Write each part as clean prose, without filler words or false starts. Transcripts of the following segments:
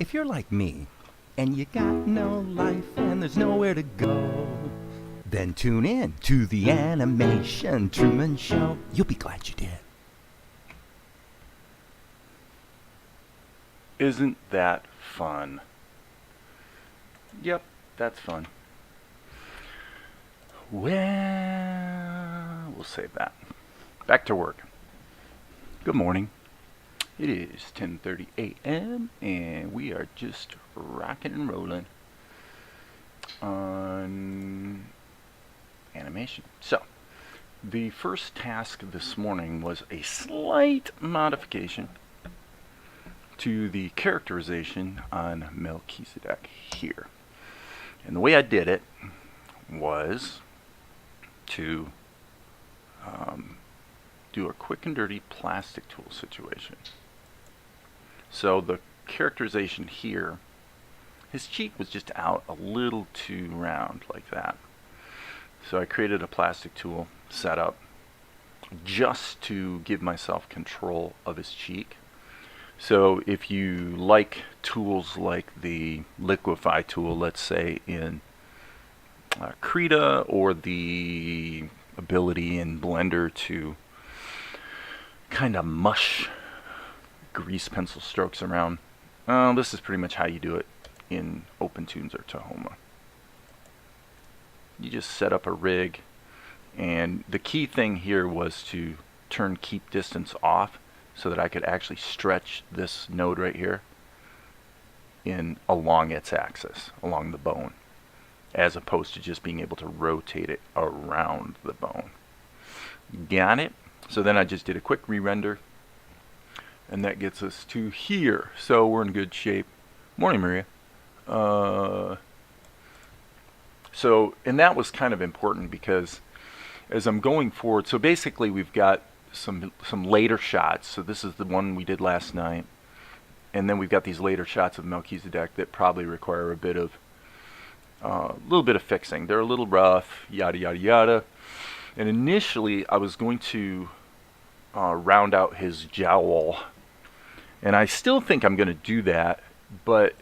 If you're like me, and you got no life and there's nowhere to go, then tune in to the Animation Truman Show. You'll be glad you did. Isn't that fun? Yep, that's fun. Well, we'll save that. Back to work. Good morning. It is 10:30 a.m. and we are just rocking and rolling on animation. So, the first task this morning was a slight modification to the characterization on Melchizedek here. And the way I did it was to do a quick and dirty plastic tool situation. So the characterization here, his cheek was just out a little too round like that. So I created a plastic tool setup just to give myself control of his cheek. So if you like tools like the liquefy tool, let's say in Krita, or the ability in Blender to kind of mush grease pencil strokes around, this is pretty much how you do it in OpenTunes or Tahoma. You just set up a rig, and the key thing here was to turn keep distance off so that I could actually stretch this node right here along its axis, along the bone, as opposed to just being able to rotate it around the bone. Got it? So then I just did a quick re-render, and that gets us to here. So we're in good shape. Morning, Maria. And that was kind of important because as I'm going forward, so basically we've got some later shots. So this is the one we did last night, and then we've got these later shots of Melchizedek that probably require a little bit of fixing. They're a little rough, yada yada yada. And initially I was going to round out his jowl, and I still think I'm going to do that, but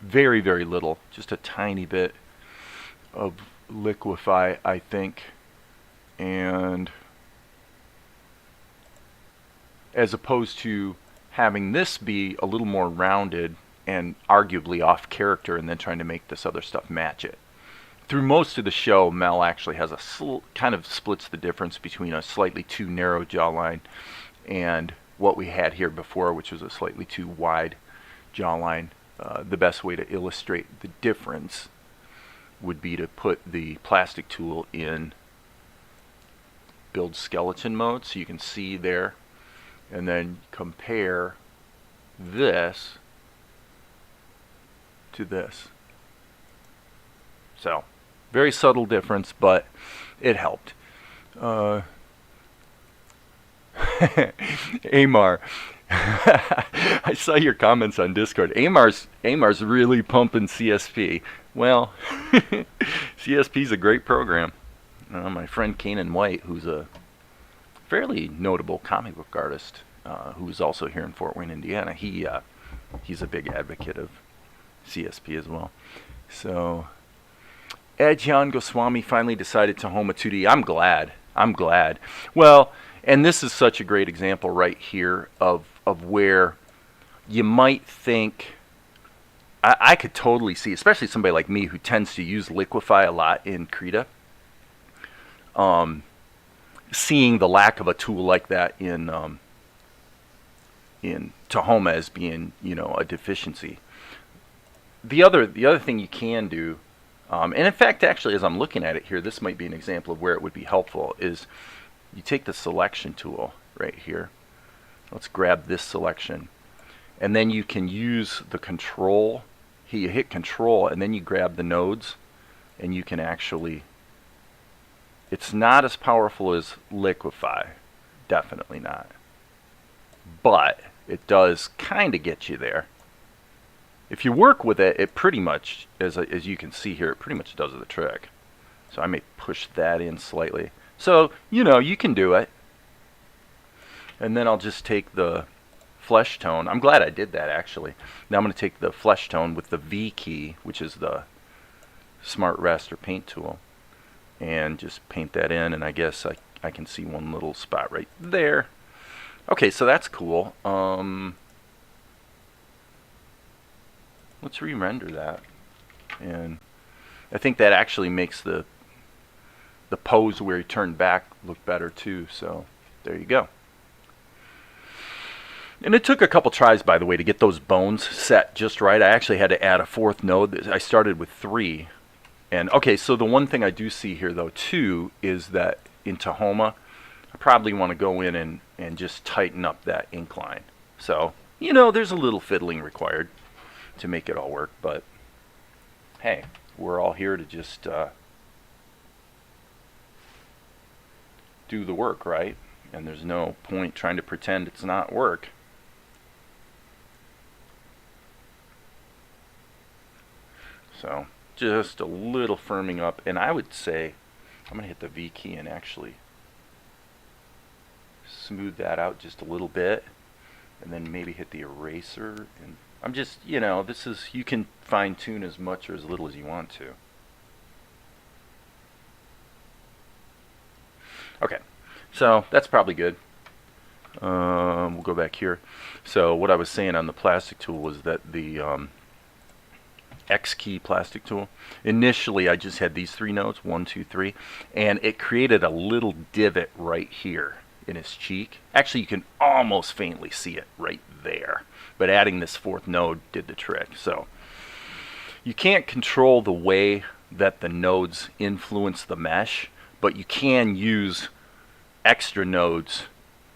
very, very little, just a tiny bit of liquefy, I think. And as opposed to having this be a little more rounded and arguably off character, and then trying to make this other stuff match it. Through most of the show, Mel actually has kind of splits the difference between a slightly too narrow jawline and what we had here before, which was a slightly too wide jawline. The best way to illustrate the difference would be to put the plastic tool in build skeleton mode, so you can see there, and then compare this to this. So, very subtle difference, but it helped. Amar, I saw your comments on Discord. Amar's really pumping CSP. Well, CSP's a great program. My friend Kanan White, who's a fairly notable comic book artist, who's also here in Fort Wayne, Indiana, he's a big advocate of CSP as well. So, Ajahn Goswami finally decided to home a 2D. I'm glad. Well, and this is such a great example right here of where you might think, I could totally see, especially somebody like me who tends to use liquefy a lot in Krita, seeing the lack of a tool like that in Tahoma as being, a deficiency. The other thing you can do, and in fact, actually, as I'm looking at it here, this might be an example of where it would be helpful, is you take the selection tool right here. Let's grab this selection. And then you can use the control. You hit control, and then you grab the nodes, and you can actually, it's not as powerful as liquefy. Definitely not. But it does kind of get you there. If you work with it, it pretty much, as you can see here, it pretty much does the trick. So I may push that in slightly. So, you can do it. And then I'll just take the flesh tone. I'm glad I did that, actually. Now I'm going to take the flesh tone with the V key, which is the Smart Raster paint tool, and just paint that in, and I guess I can see one little spot right there. Okay, so that's cool. Let's re-render that, and I think that actually makes the pose where he turned back look better too. So there you go. And it took a couple tries, by the way, to get those bones set just right. I actually had to add a fourth node. I started with 3. And okay, so the one thing I do see here though too is that in Tahoma, I probably want to go in and just tighten up that incline. So, you know, there's a little fiddling required to make it all work, but hey, we're all here to just do the work, right? And there's no point trying to pretend it's not work. So just a little firming up, and I would say I'm going to hit the V key and actually smooth that out just a little bit, and then maybe hit the eraser. And I'm just, you know, this is, you can fine tune as much or as little as you want to. Okay, so that's probably good. We'll go back here. So what I was saying on the plastic tool was that the X key plastic tool, initially I just had these 3 nodes, 1, 2, 3, and it created a little divot right here in his cheek. Actually, you can almost faintly see it right there, but adding this 4th node did the trick. So you can't control the way that the nodes influence the mesh, but you can use extra nodes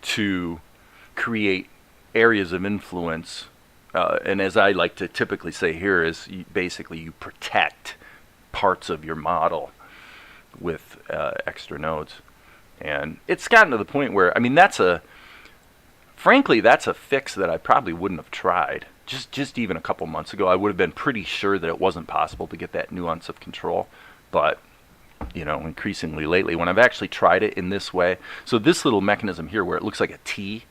to create areas of influence. And as I like to typically say here is basically you protect parts of your model with extra nodes. And it's gotten to the point where, I mean, frankly, that's a fix that I probably wouldn't have tried. Just even a couple months ago, I would have been pretty sure that it wasn't possible to get that nuance of control. But, you know, increasingly lately, when I've actually tried it in this way, so this little mechanism here where it looks like a T,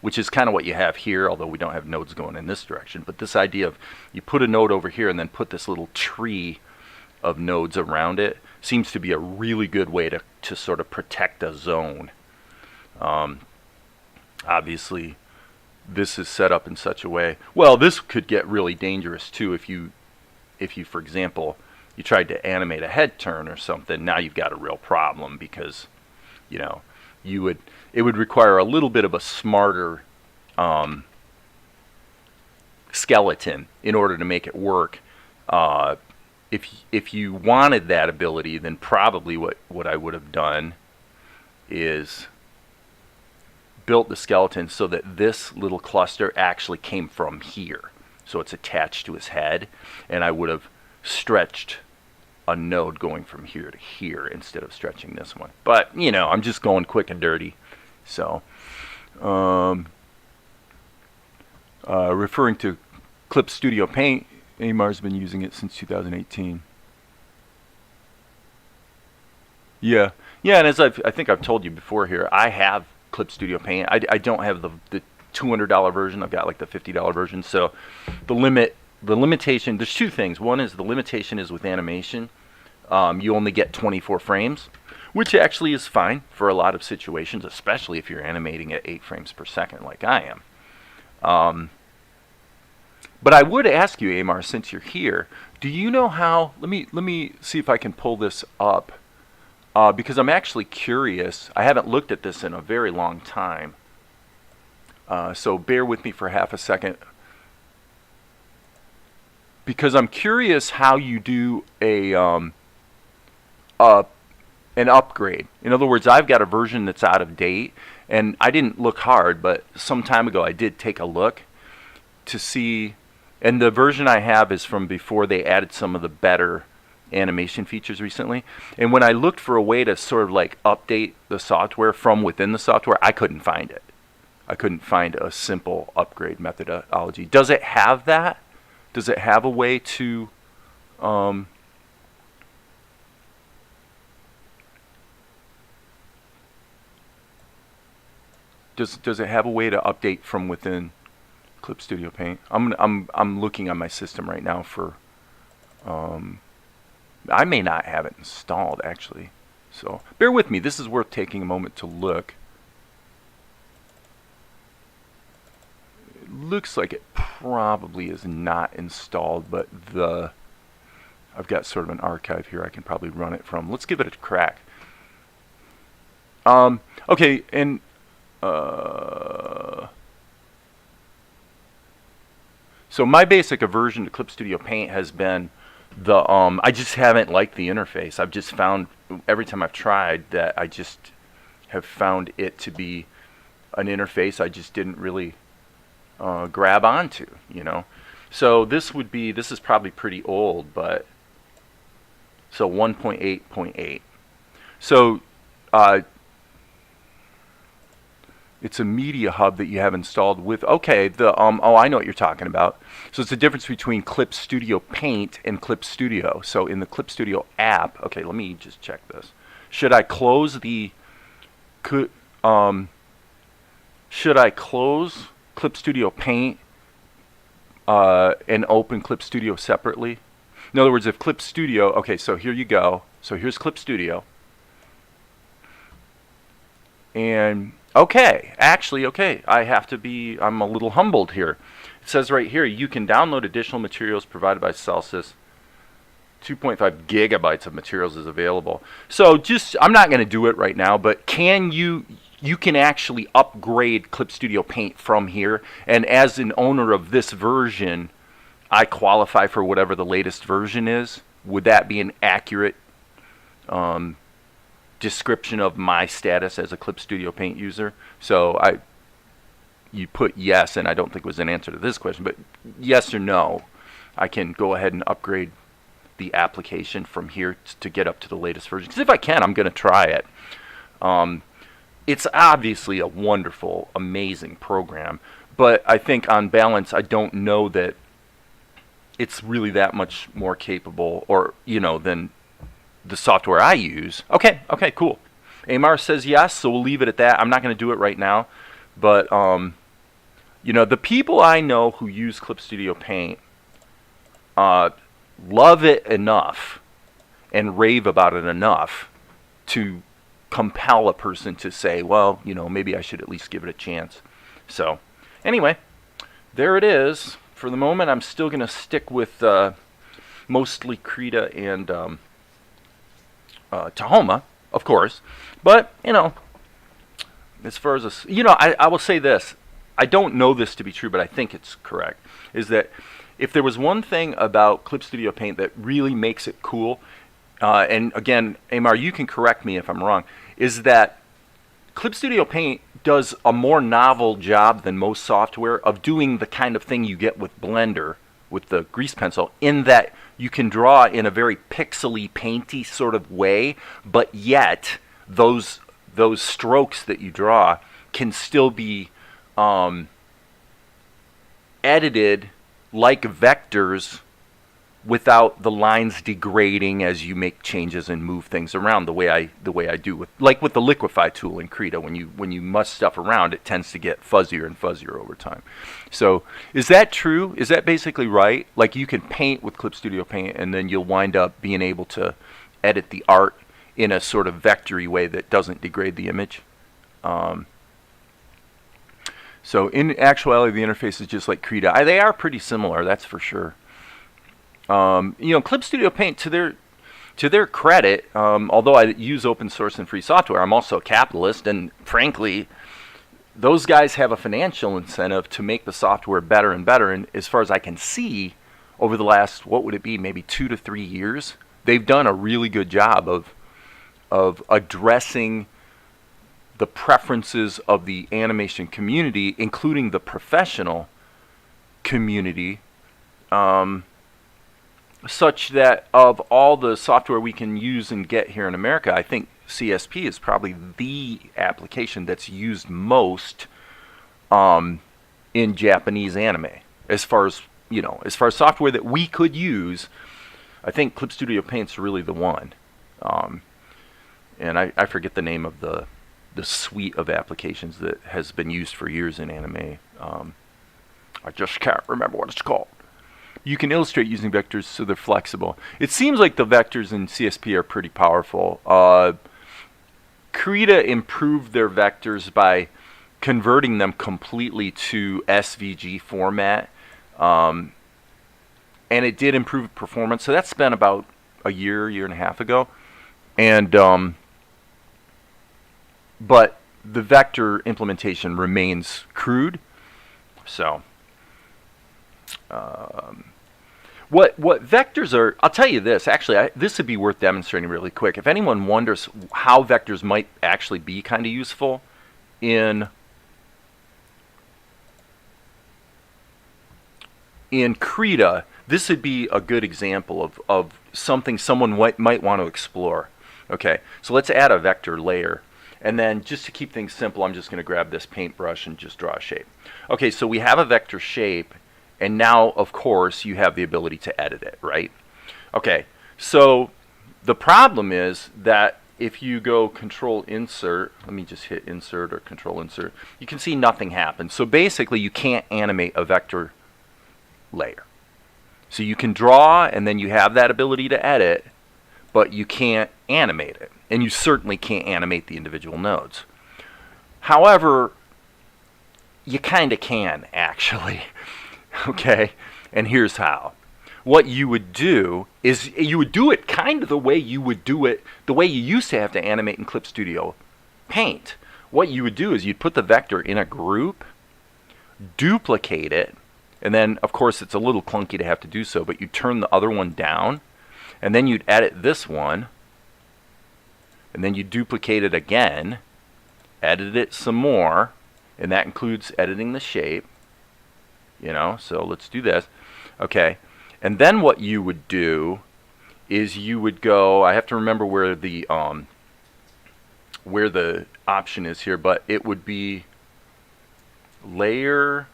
which is kind of what you have here, although we don't have nodes going in this direction. But this idea of you put a node over here and then put this little tree of nodes around it seems to be a really good way to sort of protect a zone. Obviously, this is set up in such a way. Well, this could get really dangerous too if you, for example, you tried to animate a head turn or something. Now you've got a real problem because, you know, it would require a little bit of a smarter skeleton in order to make it work. If you wanted that ability, then probably what I would have done is built the skeleton so that this little cluster actually came from here. So it's attached to his head, and I would have stretched a node going from here to here instead of stretching this one. But, you know, I'm just going quick and dirty. So, referring to Clip Studio Paint, Amar's been using it since 2018. Yeah, and as I think I've told you before here, I have Clip Studio Paint. I don't have the $200 version. I've got like the $50 version. So the limitation, there's 2 things. One is the limitation is with animation. You only get 24 frames, which actually is fine for a lot of situations, especially if you're animating at 8 frames per second like I am. But I would ask you, Amar, since you're here, do you know how, let me see if I can pull this up, because I'm actually curious. I haven't looked at this in a very long time. So bear with me for half a second, because I'm curious how you do an upgrade. In other words, I've got a version that's out of date, and I didn't look hard, but some time ago I did take a look to see, and the version I have is from before they added some of the better animation features recently. And when I looked for a way to sort of like update the software from within the software, I couldn't find it. I couldn't find a simple upgrade methodology. Does it have that? Does it have a way to does it have a way to update from within Clip Studio Paint. I'm looking on my system right now for. I may not have it installed actually, so bear with me. This is worth taking a moment to look. It looks like it probably is not installed, but I've got sort of an archive here I can probably run it from. Let's give it a crack. Okay, and so my basic aversion to Clip Studio Paint has been I just haven't liked the interface. I've just found every time I've tried that I just have found it to be an interface I just didn't really grab onto, you know. So this is probably pretty old, but so 1.8.8. So it's a media hub that you have installed with, okay, oh, I know what you're talking about. So it's the difference between Clip Studio Paint and Clip Studio. So in the Clip Studio app, okay, let me just check this. Should I close Clip Studio Paint and open Clip Studio separately? In other words, if Clip Studio, okay, so here you go. So here's Clip Studio. And okay, actually, okay, I'm a little humbled here. It says right here, you can download additional materials provided by Celsius. 2.5 gigabytes of materials is available. So I'm not going to do it right now, but you can actually upgrade Clip Studio Paint from here. And as an owner of this version, I qualify for whatever the latest version is. Would that be an accurate description of my status as a Clip Studio Paint user? So you put yes, and I don't think it was an answer to this question, but yes or no, I can go ahead and upgrade the application from here to get up to the latest version. Because if I can, I'm going to try it. It's obviously a wonderful, amazing program, but I think on balance, I don't know that it's really that much more capable, or than the software I use. Okay, cool. Amar says yes, so we'll leave it at that. I'm not going to do it right now, but the people I know who use Clip Studio Paint love it enough and rave about it enough to compel a person to say, well, maybe I should at least give it a chance. So anyway, there it is. For the moment, I'm still going to stick with mostly Krita and Tahoma, of course. But, as far as I will say this. I don't know this to be true, but I think it's correct, is that if there was one thing about Clip Studio Paint that really makes it cool, and again, Amar, you can correct me if I'm wrong, is that Clip Studio Paint does a more novel job than most software of doing the kind of thing you get with Blender, with the grease pencil, in that you can draw in a very pixely, painty sort of way, but yet those strokes that you draw can still be edited like vectors without the lines degrading as you make changes and move things around the way I do with the liquefy tool in Krita. When you muss stuff around, it tends to get fuzzier and fuzzier over time. So is that true? Is that basically right? Like you can paint with Clip Studio Paint and then you'll wind up being able to edit the art in a sort of vectory way that doesn't degrade the image. So in actuality, the interface is just like Krita. They are pretty similar, that's for sure. Clip Studio Paint, to their credit, although I use open source and free software, I'm also a capitalist, and frankly, those guys have a financial incentive to make the software better and better. And as far as I can see, over the last, what would it be, maybe 2 to 3 years, they've done a really good job of addressing the preferences of the animation community, including the professional community, such that of all the software we can use and get here in America, I think CSP is probably the application that's used most in Japanese anime. As far as software that we could use, I think Clip Studio Paint's really the one. And I forget the name of the suite of applications that has been used for years in anime. I just can't remember what it's called. You can illustrate using vectors so they're flexible. It seems like the vectors in CSP are pretty powerful. Krita improved their vectors by converting them completely to SVG format. And it did improve performance. So that's been about a year and a half ago. And but the vector implementation remains crude. So what vectors are, I'll tell you this, actually, this would be worth demonstrating really quick. If anyone wonders how vectors might actually be kind of useful in Krita, this would be a good example of something someone might want to explore. Okay, so let's add a vector layer. And then just to keep things simple, I'm just going to grab this paintbrush and just draw a shape. Okay, so we have a vector shape. And now, of course, you have the ability to edit it, right? Okay, so the problem is that if you go Control Insert, let me just hit Insert or Control Insert, you can see nothing happens. So basically, you can't animate a vector layer. So you can draw, and then you have that ability to edit, but you can't animate it. And you certainly can't animate the individual nodes. However, you kind of can, actually. Okay, and here's how. What you would do is you would do it kind of the way you would do it, the way you used to have to animate in Clip Studio Paint. What you would do is you'd put the vector in a group, duplicate it, and then, of course, it's a little clunky to have to do so, but you turn the other one down, and then you'd edit this one, and then you duplicate it again, edit it some more, and that includes editing the shape. You know, so let's do this. Okay, and then what you would do is you would go, I have to remember where the option is here, but it would be layer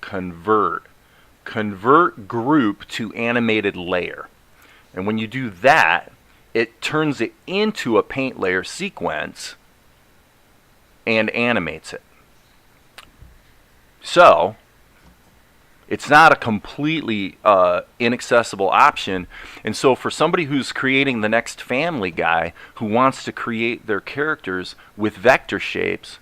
convert group to animated layer. And when you do that, it turns it into a paint layer sequence and animates it. So it's not a completely inaccessible option. And so for somebody who's creating the next Family Guy who wants to create their characters with vector shapes,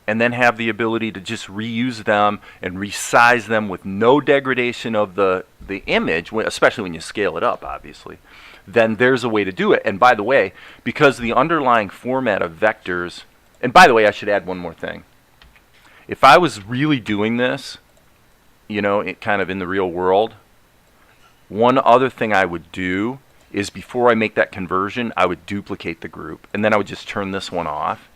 and then have the ability to just reuse them and resize them with no degradation of the image, especially when you scale it up, obviously, then there's a way to do it. And by the way, because the underlying format of vectors, and by the way, I should add one more thing. If I was really doing this, you know, kind of in the real world, one other thing I would do is before I make that conversion, I would duplicate the group, and then I would just turn this one off.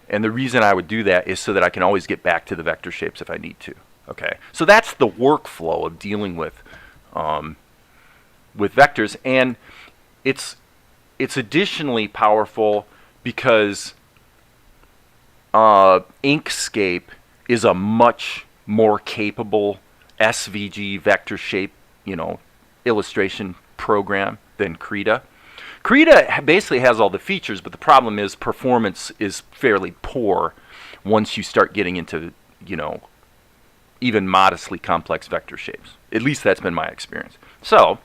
And the reason I would do that is so that I can always get back to the vector shapes if I need to. Okay, so that's the workflow of dealing with vectors, and it's additionally powerful because Inkscape is a much more capable SVG vector shape, you know, illustration program than Krita. Krita basically has all the features, but the problem is performance is fairly poor once you start getting into, you know, even modestly complex vector shapes. At least that's been my experience. So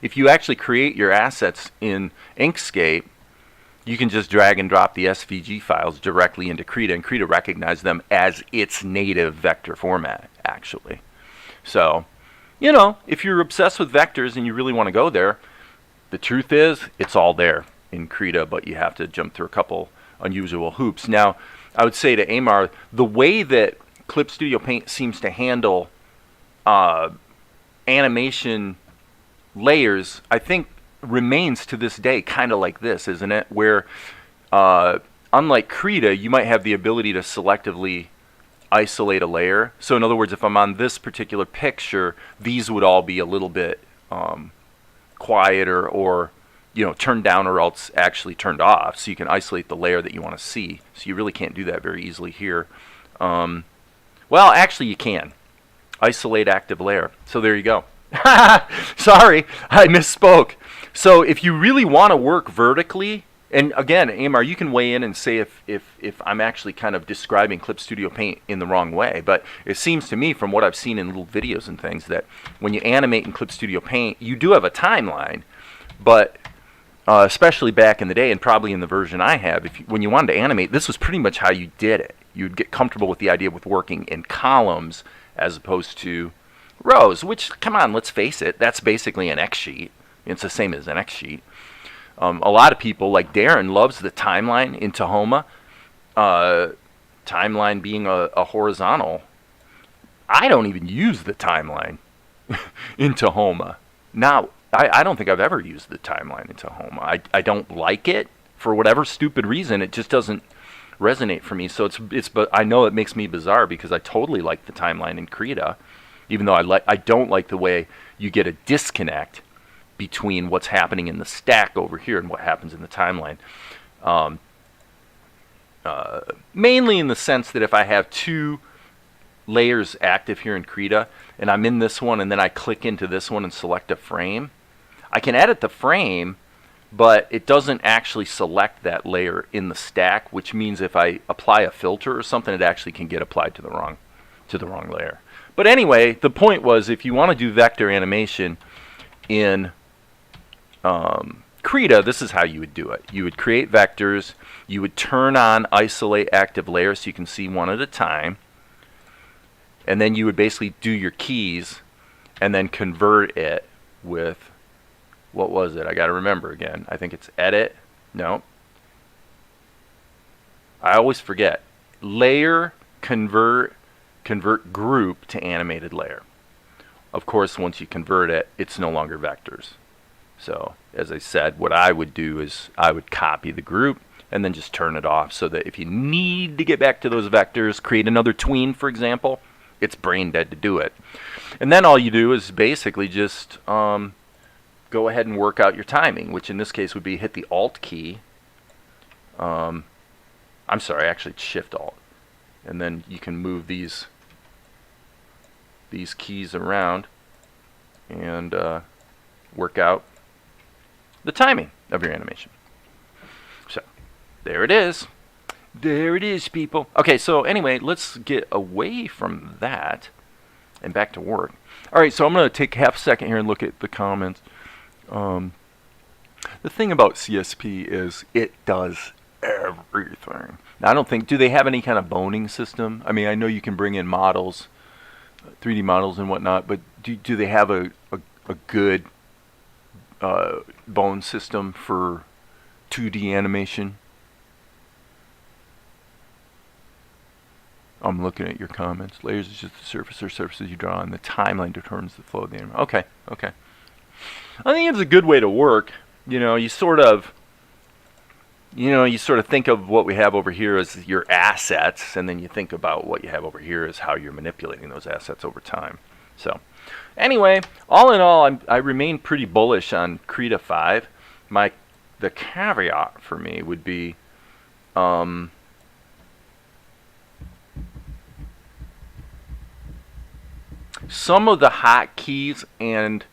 if you actually create your assets in Inkscape, you can just drag and drop the SVG files directly into Krita, and Krita recognizes them as its native vector format, actually. So, you know, if you're obsessed with vectors and you really want to go there, the truth is it's all there in Krita, but you have to jump through a couple unusual hoops. Now, I would say to Amar, the way that Clip Studio Paint seems to handle animation layers, I think, remains to this day kind of like this, isn't it? Where unlike Krita, you might have the ability to selectively isolate a layer. So in other words, if I'm on this particular picture, these would all be a little bit quieter, or, you know, turned down, or else actually turned off, so you can isolate the layer that you want to see. So you really can't do that very easily here. Well, actually you can isolate active layer. So there you go. Sorry, I misspoke. So if you really want to work vertically And again, Amar, you can weigh in and say if I'm actually kind of describing Clip Studio Paint in the wrong way. But it seems to me, from what I've seen in little videos and things, that when you animate in Clip Studio Paint, you do have a timeline. But especially back in the day, and probably in the version I have, when you wanted to animate, this was pretty much how you did it. You'd get comfortable with the idea with working in columns as opposed to rows, which, come on, let's face it, that's basically an X sheet. It's the same as an X sheet. A lot of people, like Darren, loves the timeline in Tahoma. Timeline being a horizontal. I don't even use the timeline in Tahoma. Now, I don't think I've ever used the timeline in Tahoma. I don't like it for whatever stupid reason. It just doesn't resonate for me. So but I know it makes me bizarre because I totally like the timeline in Krita, even though I don't like the way you get a disconnect between what's happening in the stack over here and what happens in the timeline. Mainly in the sense that if I have two layers active here in Krita, and I'm in this one, and then I click into this one and select a frame, I can edit the frame, but it doesn't actually select that layer in the stack, which means if I apply a filter or something, it actually can get applied to the wrong layer. But anyway, the point was, if you want to do vector animation in Krita, this is how you would do it. You would create vectors, you would turn on isolate active layers so you can see one at a time, and then you would basically do your keys and then convert it with, what was it? I got to remember again. I think it's edit. No. I always forget. Layer, convert group to animated layer. Of course, once you convert it, it's no longer vectors. So, as I said, what I would do is I would copy the group and then just turn it off so that if you need to get back to those vectors, create another tween, for example, it's brain dead to do it. And then all you do is basically just go ahead and work out your timing, which in this case would be hit the Alt key. I'm sorry, actually it's Shift Alt. And then you can move these keys around and work out the timing of your animation. So, there it is. There it is, people. Okay, so anyway, let's get away from that and back to work. All right, so I'm going to take half a second here and look at the comments. The thing about CSP is it does everything. Now, I don't think, do they have any kind of boning system? I mean, I know you can bring in models, 3D models and whatnot, but do they have a good bone system for 2D animation? I'm looking at your comments. Layers is just the surface or surfaces you draw on. The timeline determines the flow of the animation. Okay. I think it's a good way to work. You sort of think of what we have over here as your assets, and then you think about what you have over here as how you're manipulating those assets over time. So, anyway, all in all, I remain pretty bullish on Krita 5. The caveat for me would be some of the hotkeys, and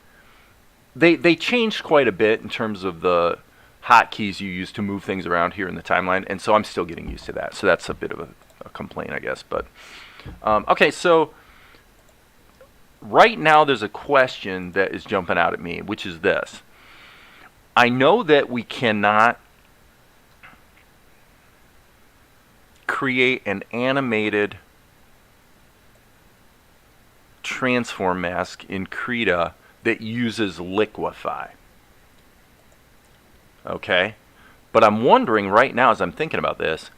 they changed quite a bit in terms of the hotkeys you use to move things around here in the timeline, and so I'm still getting used to that. So that's a bit of a complaint, I guess. But okay, so right now there's a question that is jumping out at me, which is this. I know that we cannot create an animated transform mask in Krita that uses liquify. Okay? But I'm wondering right now as I'm thinking about this,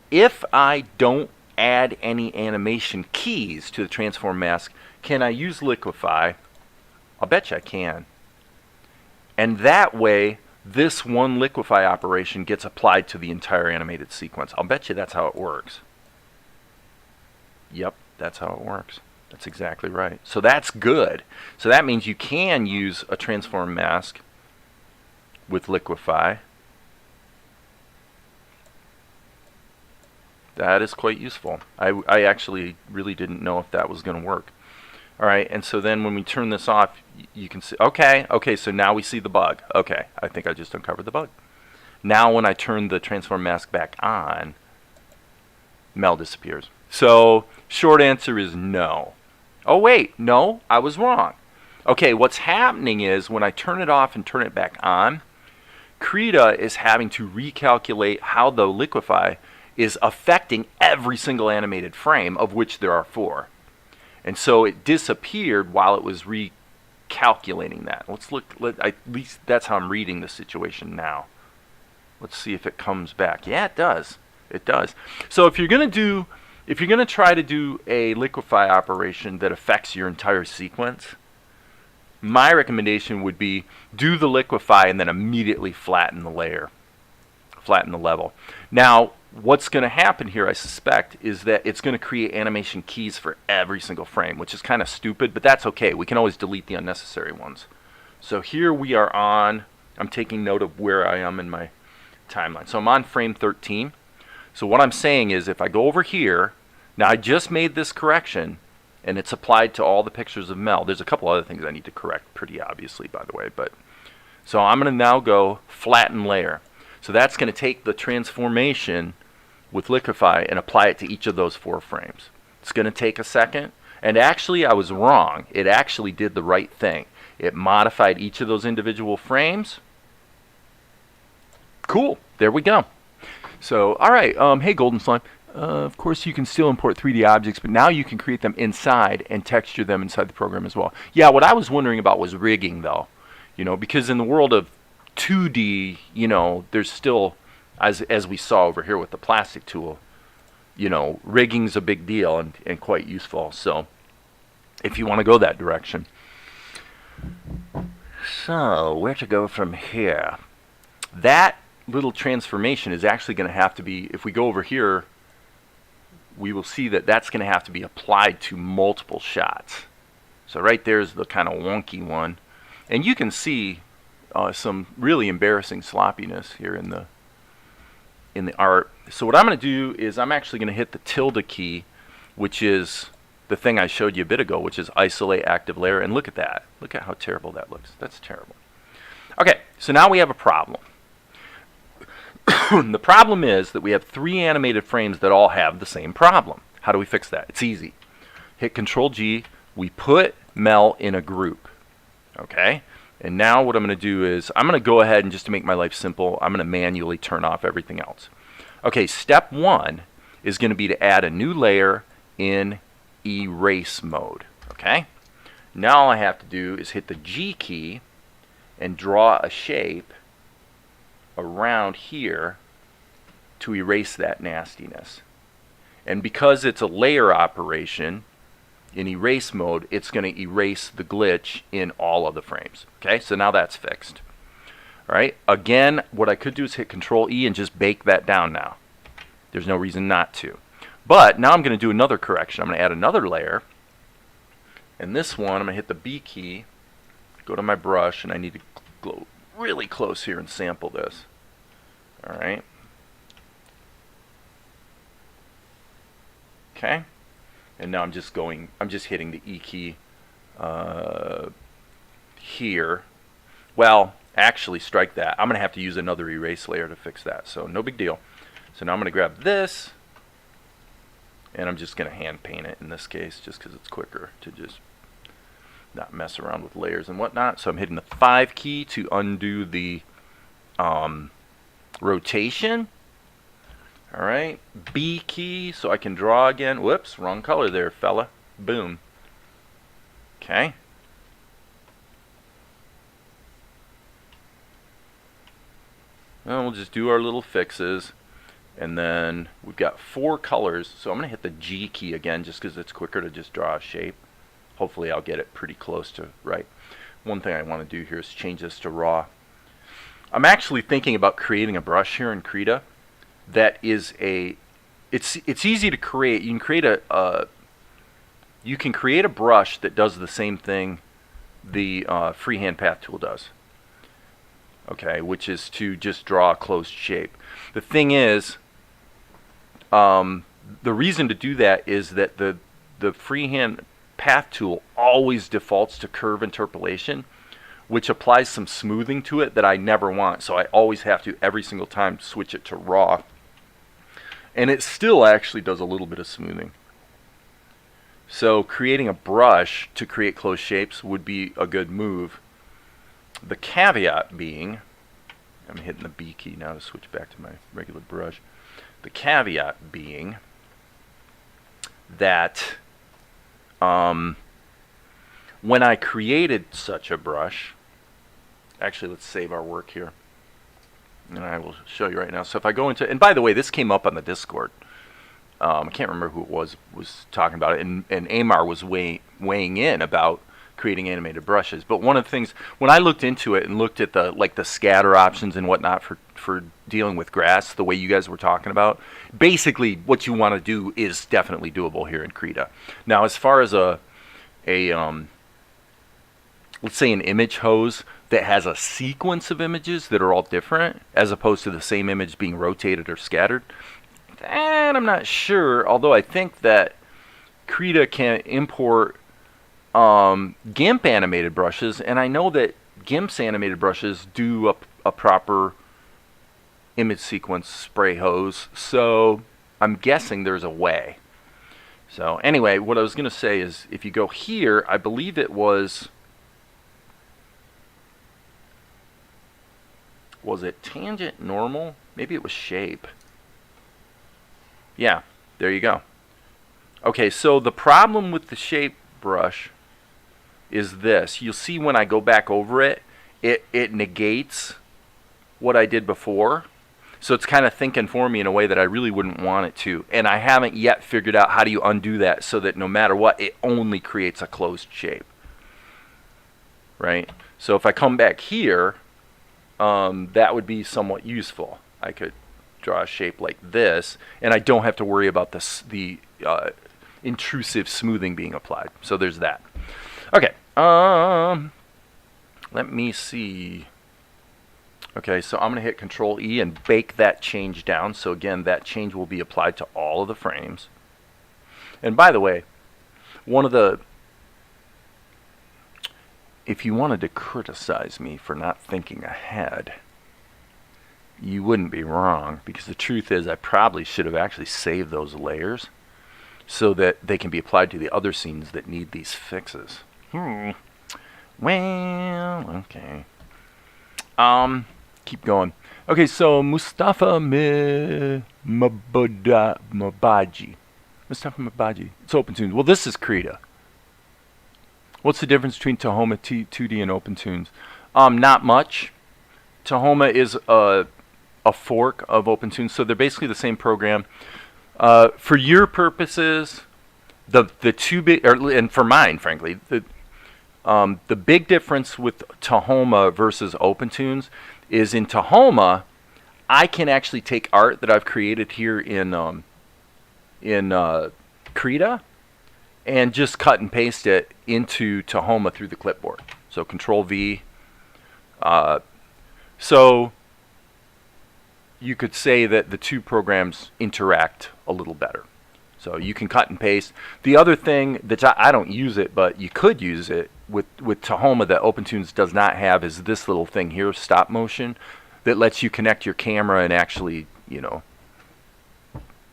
if I don't add any animation keys to the transform mask, can I use liquify? I'll bet you I can. And that way, this one liquify operation gets applied to the entire animated sequence. I'll bet you that's how it works. Yep, that's how it works. That's exactly right. So that's good. So that means you can use a transform mask with liquify. That is quite useful. I actually really didn't know if that was going to work. All right, and so then when we turn this off, you can see, okay, so now we see the bug. Okay, I think I just uncovered the bug. Now when I turn the transform mask back on, Mel disappears. So short answer is no. Oh wait, no, I was wrong. Okay, what's happening is when I turn it off and turn it back on, Krita is having to recalculate how the liquefy is affecting every single animated frame, of which there are 4. And so it disappeared while it was recalculating that. Let's look, at least that's how I'm reading the situation now. Let's see if it comes back. Yeah, it does. It does. So if you're going to try to do a liquefy operation that affects your entire sequence, my recommendation would be do the liquefy and then immediately flatten the layer, flatten the level. Now, what's going to happen here, I suspect, is that it's going to create animation keys for every single frame, which is kind of stupid, but that's okay. We can always delete the unnecessary ones. So here we are on, I'm taking note of where I am in my timeline. So I'm on frame 13. So what I'm saying is if I go over here, now I just made this correction, and it's applied to all the pictures of Mel. There's a couple other things I need to correct pretty obviously, by the way. But so I'm going to now go flatten layer. So that's going to take the transformation with liquefy and apply it to each of those 4 frames. It's going to take a second. And actually, I was wrong. It actually did the right thing. It modified each of those individual frames. Cool. There we go. So, all right. Hey, Golden Slime. Of course, you can still import 3D objects, but now you can create them inside and texture them inside the program as well. Yeah, what I was wondering about was rigging, though. You know, because in the world of 2D, you know, there's still, as we saw over here with the plastic tool, you know, rigging's a big deal and quite useful. So, if you want to go that direction. So, where to go from here? That little transformation is actually going to have to be, if we go over here, we will see that that's going to have to be applied to multiple shots. So right there's the kind of wonky one. And you can see some really embarrassing sloppiness here in the art. So what I'm going to do is I'm actually going to hit the tilde key, which is the thing I showed you a bit ago, which is isolate active layer. And look at that. Look at how terrible that looks. That's terrible. Okay, so now we have a problem. The problem is that we have 3 animated frames that all have the same problem. How do we fix that? It's easy. Hit Control G. We put Mel in a group. Okay? And now what I'm going to do is I'm going to go ahead and just to make my life simple, I'm going to manually turn off everything else. Okay, step 1 is going to be to add a new layer in erase mode. Okay? Now all I have to do is hit the G key and draw a shape around here to erase that nastiness. And because it's a layer operation in erase mode, it's going to erase the glitch in all of the frames. Okay, so now that's fixed. All right, again, what I could do is hit Control E and just bake that down now. There's no reason not to. But now I'm going to do another correction. I'm going to add another layer. And this one, I'm going to hit the B key, go to my brush, and I need to go really close here and sample this. All right. Okay. And now I'm just hitting the E key here. Well, actually strike that. I'm going to have to use another erase layer to fix that. So no big deal. So now I'm going to grab this and I'm just going to hand paint it in this case just because it's quicker to just not mess around with layers and whatnot. So I'm hitting the 5 key to undo the rotation. All right, B key so I can draw again. Whoops, wrong color there, fella. Boom. Okay. Well, we'll just do our little fixes. And then we've got 4 colors. So I'm going to hit the G key again just because it's quicker to just draw a shape. Hopefully I'll get it pretty close to right. One thing I want to do here is change this to raw. I'm actually thinking about creating a brush here in Krita that is it's easy to create. You can create a brush that does the same thing the freehand path tool does. Okay, which is to just draw a closed shape. The thing is, the reason to do that is that the freehand path tool always defaults to curve interpolation, which applies some smoothing to it that I never want. So I always have to, every single time, switch it to raw. And it still actually does a little bit of smoothing. So creating a brush to create closed shapes would be a good move. The caveat being, I'm hitting the B key now to switch back to my regular brush. The caveat being that when I created such a brush, actually let's save our work here. And I will show you right now. So if I go into, and by the way, this came up on the Discord. I can't remember who it was talking about it, and Amar was weighing in about creating animated brushes. But one of the things, when I looked into it and looked at the scatter options and whatnot for dealing with grass, the way you guys were talking about, basically what you want to do is definitely doable here in Krita. Now, as far as let's say an image hose that has a sequence of images that are all different, as opposed to the same image being rotated or scattered, that I'm not sure, although I think that Krita can import GIMP animated brushes, and I know that GIMP's animated brushes do a proper image sequence spray hose, so I'm guessing there's a way. So anyway, what I was going to say is, if you go here, I believe it was it tangent normal? Maybe it was shape. Yeah, there you go. Okay, so the problem with the shape brush is this. You'll see when I go back over it, it negates what I did before. So it's kind of thinking for me in a way that I really wouldn't want it to. And I haven't yet figured out how do you undo that so that no matter what, it only creates a closed shape. Right? So if I come back here, that would be somewhat useful. I could draw a shape like this, and I don't have to worry about the intrusive smoothing being applied. So there's that. Okay, let me see. Okay, so I'm going to hit Control E and bake that change down. So again, that change will be applied to all of the frames. And by the way, if you wanted to criticize me for not thinking ahead, you wouldn't be wrong, because the truth is I probably should have actually saved those layers so that they can be applied to the other scenes that need these fixes. Well, okay. Keep going. Okay, so Mustafa Mabaji. Mustafa Mabaji. It's OpenTunes. Well, this is Krita. What's the difference between Tahoma 2D and OpenTunes? Not much. Tahoma is a fork of OpenTunes, so they're basically the same program. For your purposes, the two big, and for mine, frankly, the big difference with Tahoma versus OpenTunes is in Tahoma, I can actually take art that I've created here in Krita and just cut and paste it into Tahoma through the clipboard. So Control V. So you could say that the two programs interact a little better. So you can cut and paste. The other thing that I don't use it, but you could use it with Tahoma that OpenTunes does not have, is this little thing here, stop motion, that lets you connect your camera and actually,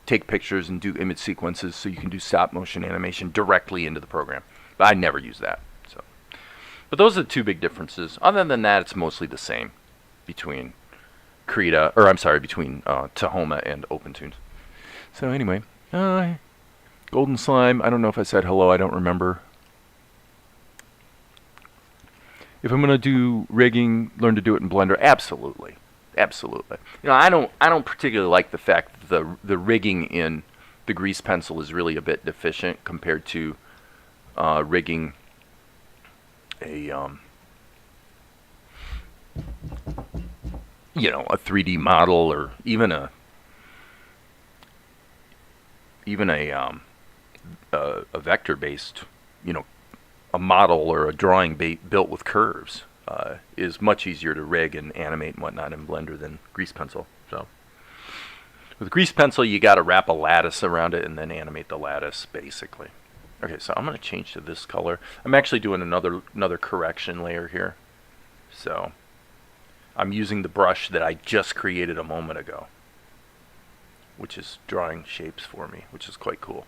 take pictures and do image sequences, so you can do stop motion animation directly into the program. But I never use that. So, but those are the two big differences. Other than that, it's mostly the same between between Tahoma and OpenTunes. So anyway, Golden Slime, I don't know if I said hello, I don't remember. If I'm going to do rigging, learn to do it in Blender, absolutely. Absolutely. I don't particularly like the fact that the rigging in the grease pencil is really a bit deficient compared to rigging a a 3D model, or even a vector-based, a model or a drawing built with curves is much easier to rig and animate and whatnot in Blender than grease pencil. So with grease pencil, you got to wrap a lattice around it and then animate the lattice, basically. Okay, so I'm going to change to this color. I'm actually doing another correction layer here. So I'm using the brush that I just created a moment ago, which is drawing shapes for me, which is quite cool.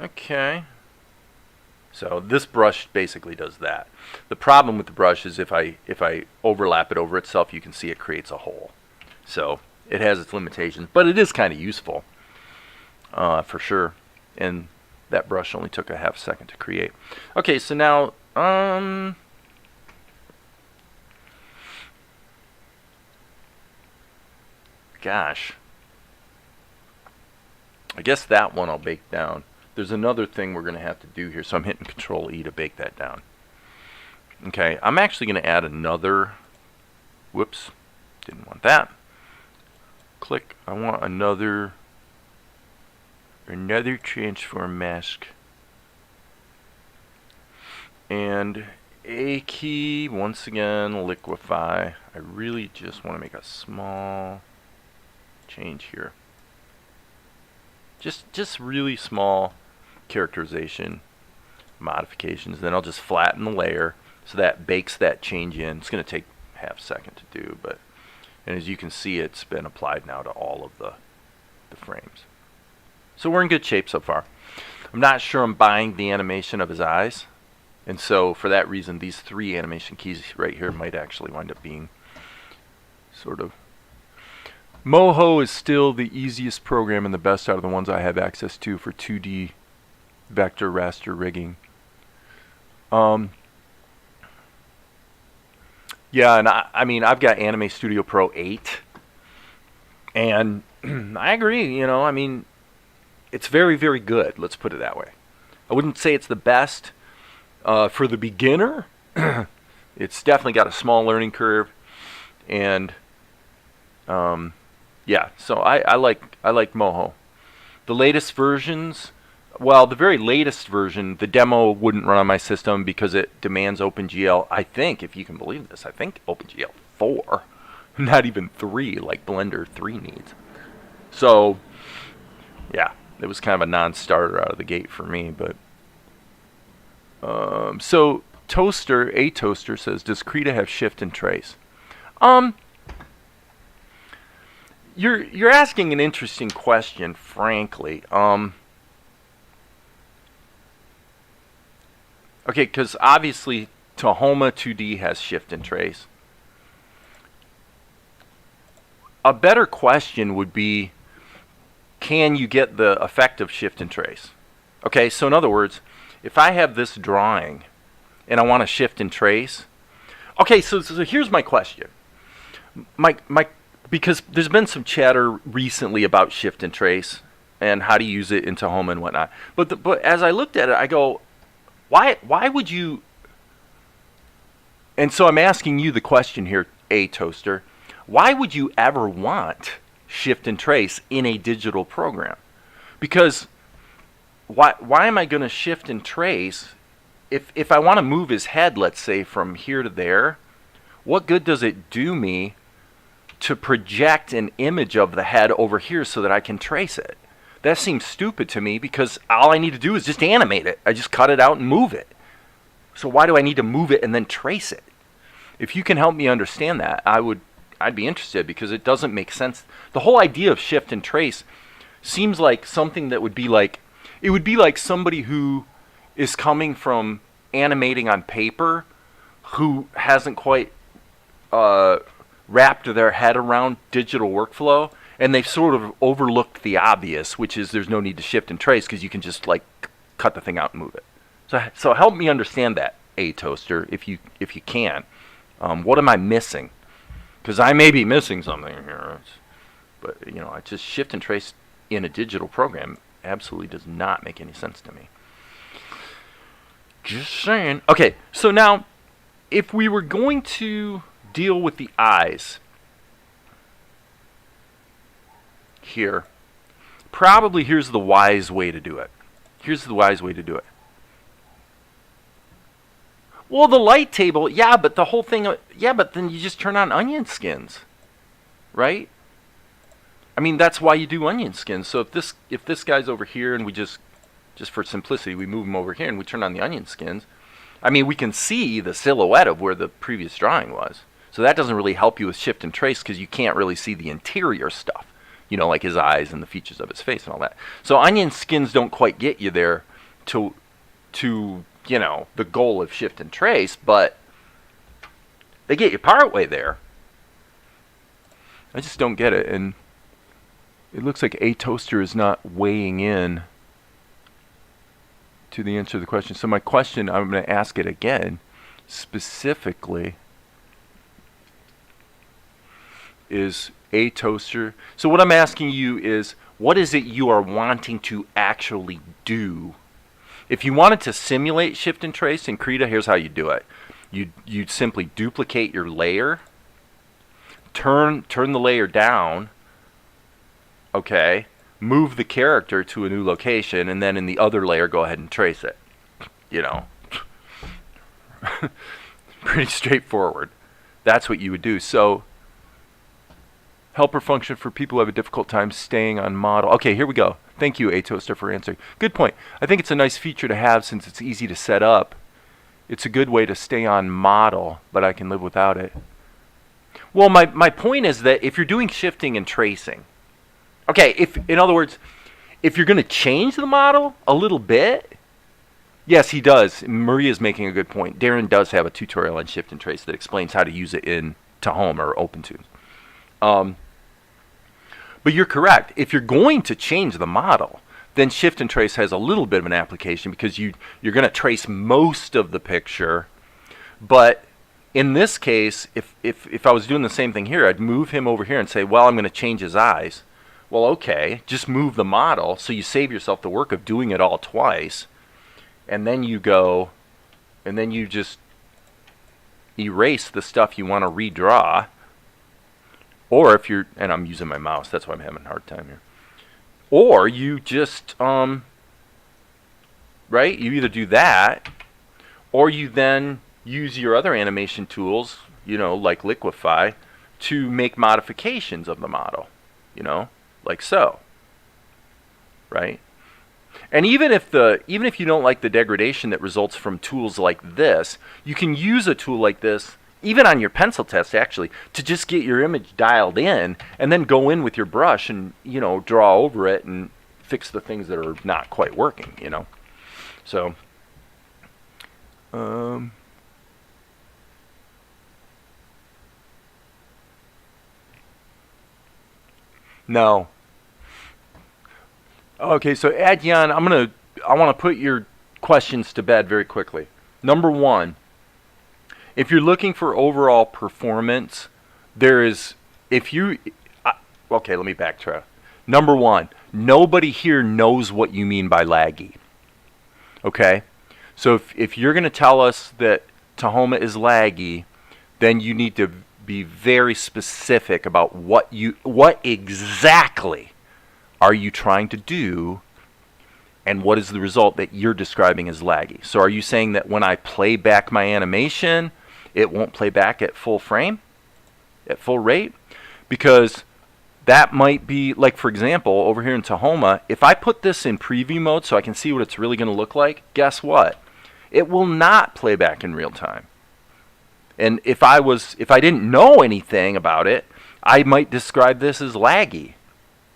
Okay. So this brush basically does that. The problem with the brush is if I overlap it over itself, you can see it creates a hole. So it has its limitations, but it is kind of useful for sure. And that brush only took a half second to create. Okay, so now gosh, I guess that one I'll bake down. There's another thing we're going to have to do here, so I'm hitting Control E to bake that down. Okay, I'm actually going to add another, whoops, didn't want that. Click, I want another transform mask. And A key, once again, liquefy. I really just want to make a small change here. Just really small characterization modifications. Then I'll just flatten the layer so that bakes that change in. It's going to take half a second to do, but and as you can see, it's been applied now to all of the frames. So we're in good shape so far. I'm not sure I'm buying the animation of his eyes, and so for that reason, these 3 animation keys right here might actually wind up being sort of. Moho is still the easiest program and the best out of the ones I have access to for 2D vector raster rigging. Yeah, and I mean, I've got Anime Studio Pro 8, and I agree, you know, I mean, it's very, very good, let's put it that way. I wouldn't say it's the best for the beginner. It's definitely got a small learning curve, and yeah, so I like Moho. The latest versions, well, the very latest version, the demo wouldn't run on my system because it demands OpenGL. I think, if you can believe this, I think OpenGL 4, not even 3, like Blender 3 needs. So, yeah, it was kind of a non-starter out of the gate for me. But so a toaster says, does Krita have shift and trace? You're asking an interesting question, frankly. Okay, because obviously Tahoma 2D has shift and trace. A better question would be, can you get the effect of shift and trace? Okay, so in other words, if I have this drawing and I want to shift and trace, okay, so here's my question. Because there's been some chatter recently about shift and trace and how to use it in Tahoma and whatnot. But as I looked at it, I go, why would you? And so I'm asking you the question here, A Toaster. Why would you ever want shift and trace in a digital program? Because why am I going to shift and trace if I want to move his head, let's say, from here to there? What good does it do me to project an image of the head over here so that I can trace it? That seems stupid to me because all I need to do is just animate it. I just cut it out and move it. So why do I need to move it and then trace it? If you can help me understand that, I'd be interested, because it doesn't make sense. The whole idea of shift and trace seems like something that would be like, it would be like somebody who is coming from animating on paper who hasn't quite wrapped their head around digital workflow, and they've sort of overlooked the obvious, which is there's no need to shift and trace because you can just like cut the thing out and move it. So help me understand that, A Toaster, if you can. What am I missing? Because I may be missing something here, but you know, I just shift and trace in a digital program absolutely does not make any sense to me. Just saying. Okay, so now if we were going to deal with the eyes here, probably here's the wise way to do it. Well, the light table, yeah, but the whole thing, yeah, but then you just turn on onion skins, right? I mean, that's why you do onion skins. So if this guy's over here and we just for simplicity, we move him over here and we turn on the onion skins, I mean, we can see the silhouette of where the previous drawing was. So that doesn't really help you with shift and trace because you can't really see the interior stuff, you know, like his eyes and the features of his face and all that. So onion skins don't quite get you there to you know, the goal of shift and trace, but they get you part way there. I just don't get it. And it looks like A Toaster is not weighing in to the answer to the question. So my question, I'm going to ask it again, specifically, is A Toaster. So what I'm asking you is, what is it you are wanting to actually do? If you wanted to simulate shift and trace in Krita, here's how you do it. You'd simply duplicate your layer, turn the layer down, okay, move the character to a new location, and then in the other layer go ahead and trace it. You know, pretty straightforward. That's what you would do. So helper function for people who have a difficult time staying on model. Okay, here we go. Thank you, A Toaster, for answering. Good point. I think it's a nice feature to have since it's easy to set up. It's a good way to stay on model, but I can live without it. Well, my point is that if you're doing shifting and tracing, okay, if, in other words, if you're going to change the model a little bit, yes, he does. Maria's making a good point. Darren does have a tutorial on shift and trace that explains how to use it in Tahoma or OpenTunes. But you're correct. If you're going to change the model, then shift and trace has a little bit of an application because you're going to trace most of the picture. But in this case, if I was doing the same thing here, I'd move him over here and say, well, I'm going to change his eyes. Well, okay, just move the model so you save yourself the work of doing it all twice. And then you go, and then you just erase the stuff you want to redraw. Or if you're, and I'm using my mouse, that's why I'm having a hard time here. Or you just, right, you either do that, or you then use your other animation tools, you know, like Liquify, to make modifications of the model, you know, like so, right? And even if you don't like the degradation that results from tools like this, you can use a tool like this, even on your pencil test actually, to just get your image dialed in and then go in with your brush and, you know, draw over it and fix the things that are not quite working, you know. So, no. Okay, so Adyan, I want to put your questions to bed very quickly. Number one, if you're looking for overall performance, okay, let me backtrack. Number one, nobody here knows what you mean by laggy. Okay? So if you're going to tell us that Tahoma is laggy, then you need to be very specific about what exactly are you trying to do and what is the result that you're describing as laggy. So are you saying that when I play back my animation, it won't play back at full frame, at full rate? Because that might be, like for example, over here in Tahoma, if I put this in preview mode so I can see what it's really going to look like, guess what? It will not play back in real time. And if I didn't know anything about it, I might describe this as laggy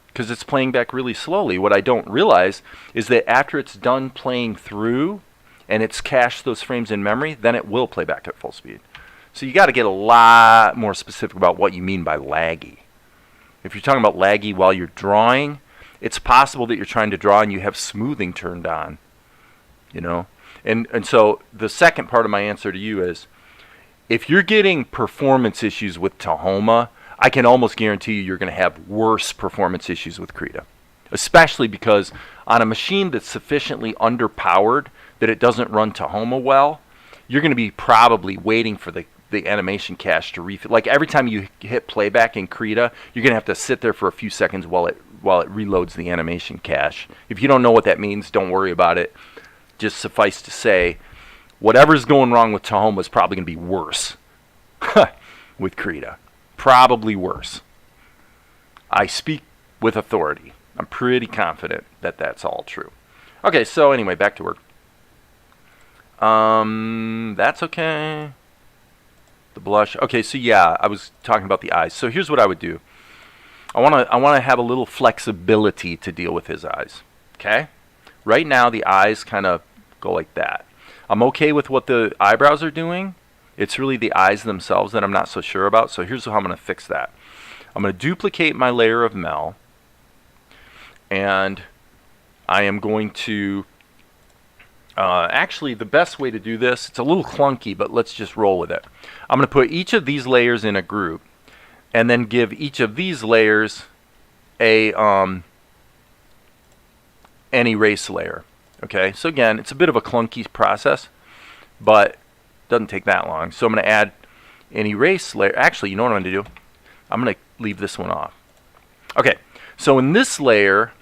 because it's playing back really slowly. What I don't realize is that after it's done playing through and it's cached those frames in memory, then it will play back at full speed. So you got to get a lot more specific about what you mean by laggy. If you're talking about laggy while you're drawing, it's possible that you're trying to draw and you have smoothing turned on, you know? And so the second part of my answer to you is, if you're getting performance issues with Tahoma, I can almost guarantee you're going to have worse performance issues with Krita. Especially because on a machine that's sufficiently underpowered that it doesn't run Tahoma well, you're going to be probably waiting for the animation cache to refill. Like every time you hit playback in Krita, you're going to have to sit there for a few seconds while it reloads the animation cache. If you don't know what that means, don't worry about it. Just suffice to say, whatever's going wrong with Tahoma is probably going to be worse with Krita. Probably worse. I speak with authority. I'm pretty confident that that's all true. Okay, so anyway, back to work. That's okay. The blush. Okay, so yeah, I was talking about the eyes. So here's what I would do. I want to have a little flexibility to deal with his eyes. Okay? Right now the eyes kind of go like that. I'm okay with what the eyebrows are doing. It's really the eyes themselves that I'm not so sure about. So here's how I'm going to fix that. I'm going to duplicate my layer of Mel, and I am going to actually, the best way to do this, it's a little clunky, but let's just roll with it. I'm going to put each of these layers in a group and then give each of these layers a an erase layer. Okay, so again, it's a bit of a clunky process, but it doesn't take that long. So I'm going to add an erase layer. Actually, you know what I'm going to do? I'm going to leave this one off. Okay, so in this layer,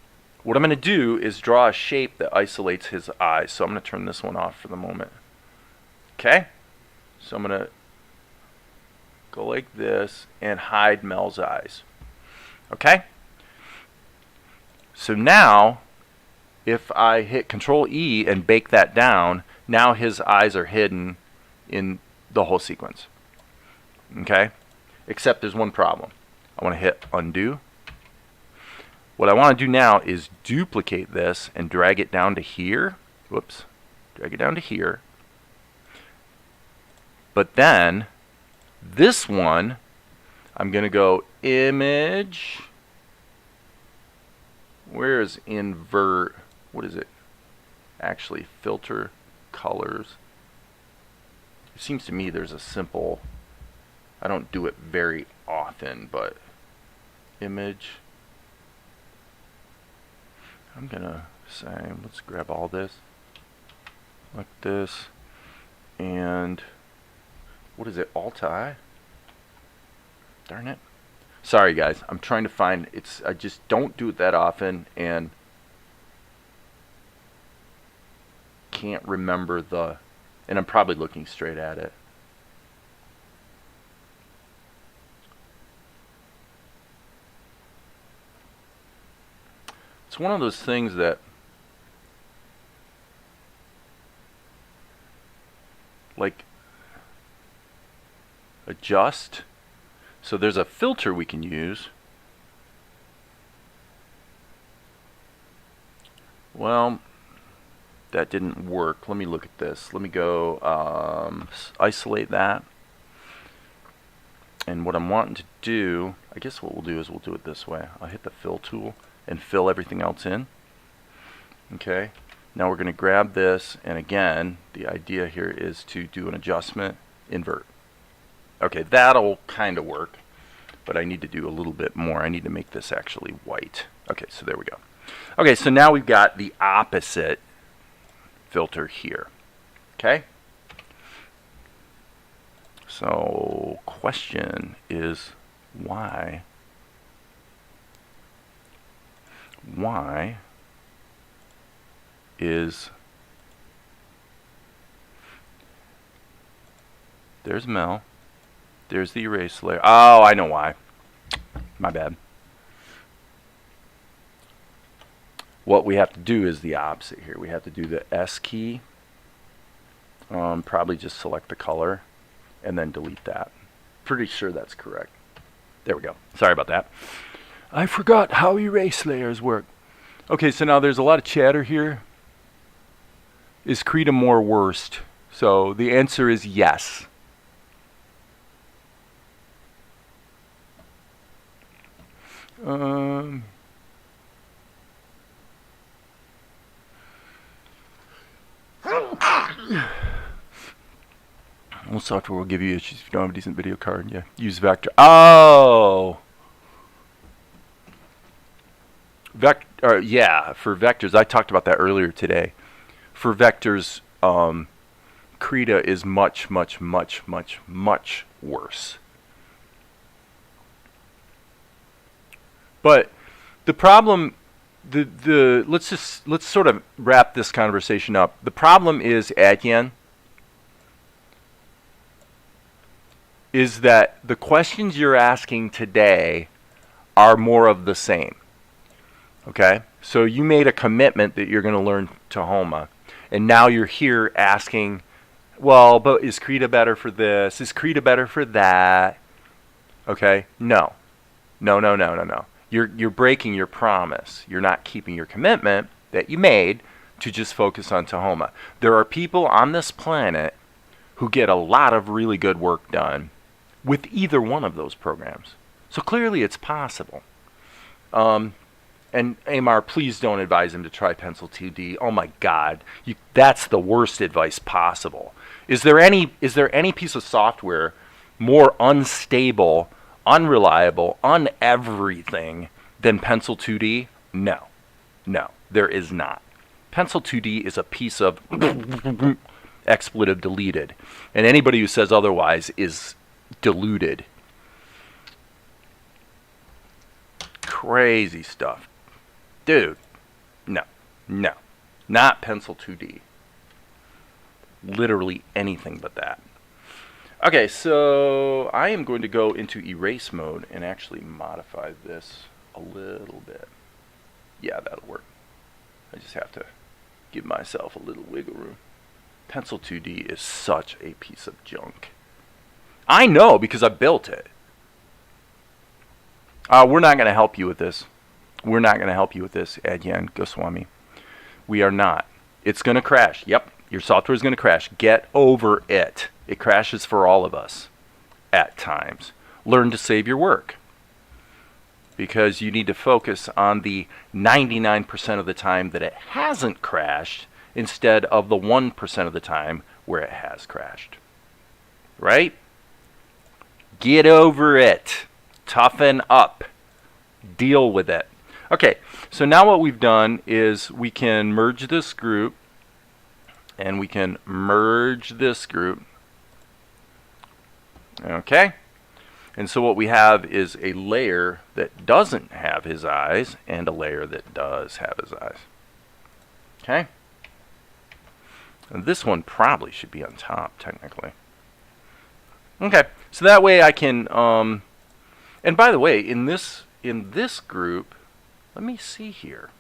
what I'm going to do is draw a shape that isolates his eyes. So I'm going to turn this one off for the moment. Okay? So I'm going to go like this and hide Mel's eyes. Okay? So now, if I hit Control E and bake that down, now his eyes are hidden in the whole sequence. Okay? Except there's one problem. I want to hit Undo. What I want to do now is duplicate this and drag it down to here. Whoops. Drag it down to here. But then, this one, I'm going to go Image. Where is Invert? What is it? Actually, Filter, Colors. It seems to me there's a simple, I don't do it very often, but Image. I'm gonna say, let's grab all this like this, and what is it, Alt-I? Darn it. Sorry guys, I'm trying to find, I just don't do it that often and can't remember and I'm probably looking straight at it. It's one of those things that like adjust. So there's a filter we can use. Well, that didn't work. Let me look at this. Let me go isolate that. And what I'm wanting to do, I guess what we'll do is we'll do it this way. I'll hit the fill tool and fill everything else in. Okay, now we're going to grab this, and again, the idea here is to do an adjustment, invert. Okay, that'll kind of work, but I need to do a little bit more. I need to make this actually white. Okay, so there we go. Okay, so now we've got the opposite filter here. Okay? So, question is why is there's Mel, there's the erase layer. Oh, I know why. My bad. What we have to do is the opposite here. We have to do the S key. Probably just select the color and then delete that. Pretty sure that's correct. There we go. Sorry about that. I forgot how erase layers work. Okay, so now there's a lot of chatter here. Is Krita more worst? So the answer is yes. What software will give you issues if you don't have a decent video card? Yeah, use Vector. Oh! Yeah, for vectors, I talked about that earlier today. For vectors, Krita is much, much, much, much, much worse. But the problem, let's sort of wrap this conversation up. The problem is, again, is that the questions you're asking today are more of the same. Okay? So you made a commitment that you're going to learn Tahoma. And now you're here asking, well, but is Krita better for this? Is Krita better for that? Okay, no. No. You're breaking your promise. You're not keeping your commitment that you made to just focus on Tahoma. There are people on this planet who get a lot of really good work done with either one of those programs. So clearly it's possible. And Amar, please don't advise him to try Pencil 2D. Oh my God, that's the worst advice possible. Is there any piece of software more unstable, unreliable, uneverything than Pencil 2D? No, there is not. Pencil 2D is a piece of expletive deleted, and anybody who says otherwise is deluded. Crazy stuff. Dude, no, not Pencil 2D. Literally anything but that. Okay, so I am going to go into erase mode and actually modify this a little bit. Yeah, that'll work. I just have to give myself a little wiggle room. Pencil 2D is such a piece of junk. I know because I built it. We're not going to help you with this. We're not going to help you with this, Adyan Goswami. We are not. It's going to crash. Yep, your software is going to crash. Get over it. It crashes for all of us at times. Learn to save your work, because you need to focus on the 99% of the time that it hasn't crashed instead of the 1% of the time where it has crashed. Right? Get over it. Toughen up. Deal with it. Okay, so now what we've done is we can merge this group, and we can merge this group. Okay, and so what we have is a layer that doesn't have his eyes and a layer that does have his eyes. Okay, and this one probably should be on top technically. Okay, so that way I can and by the way, in this group, let me see here.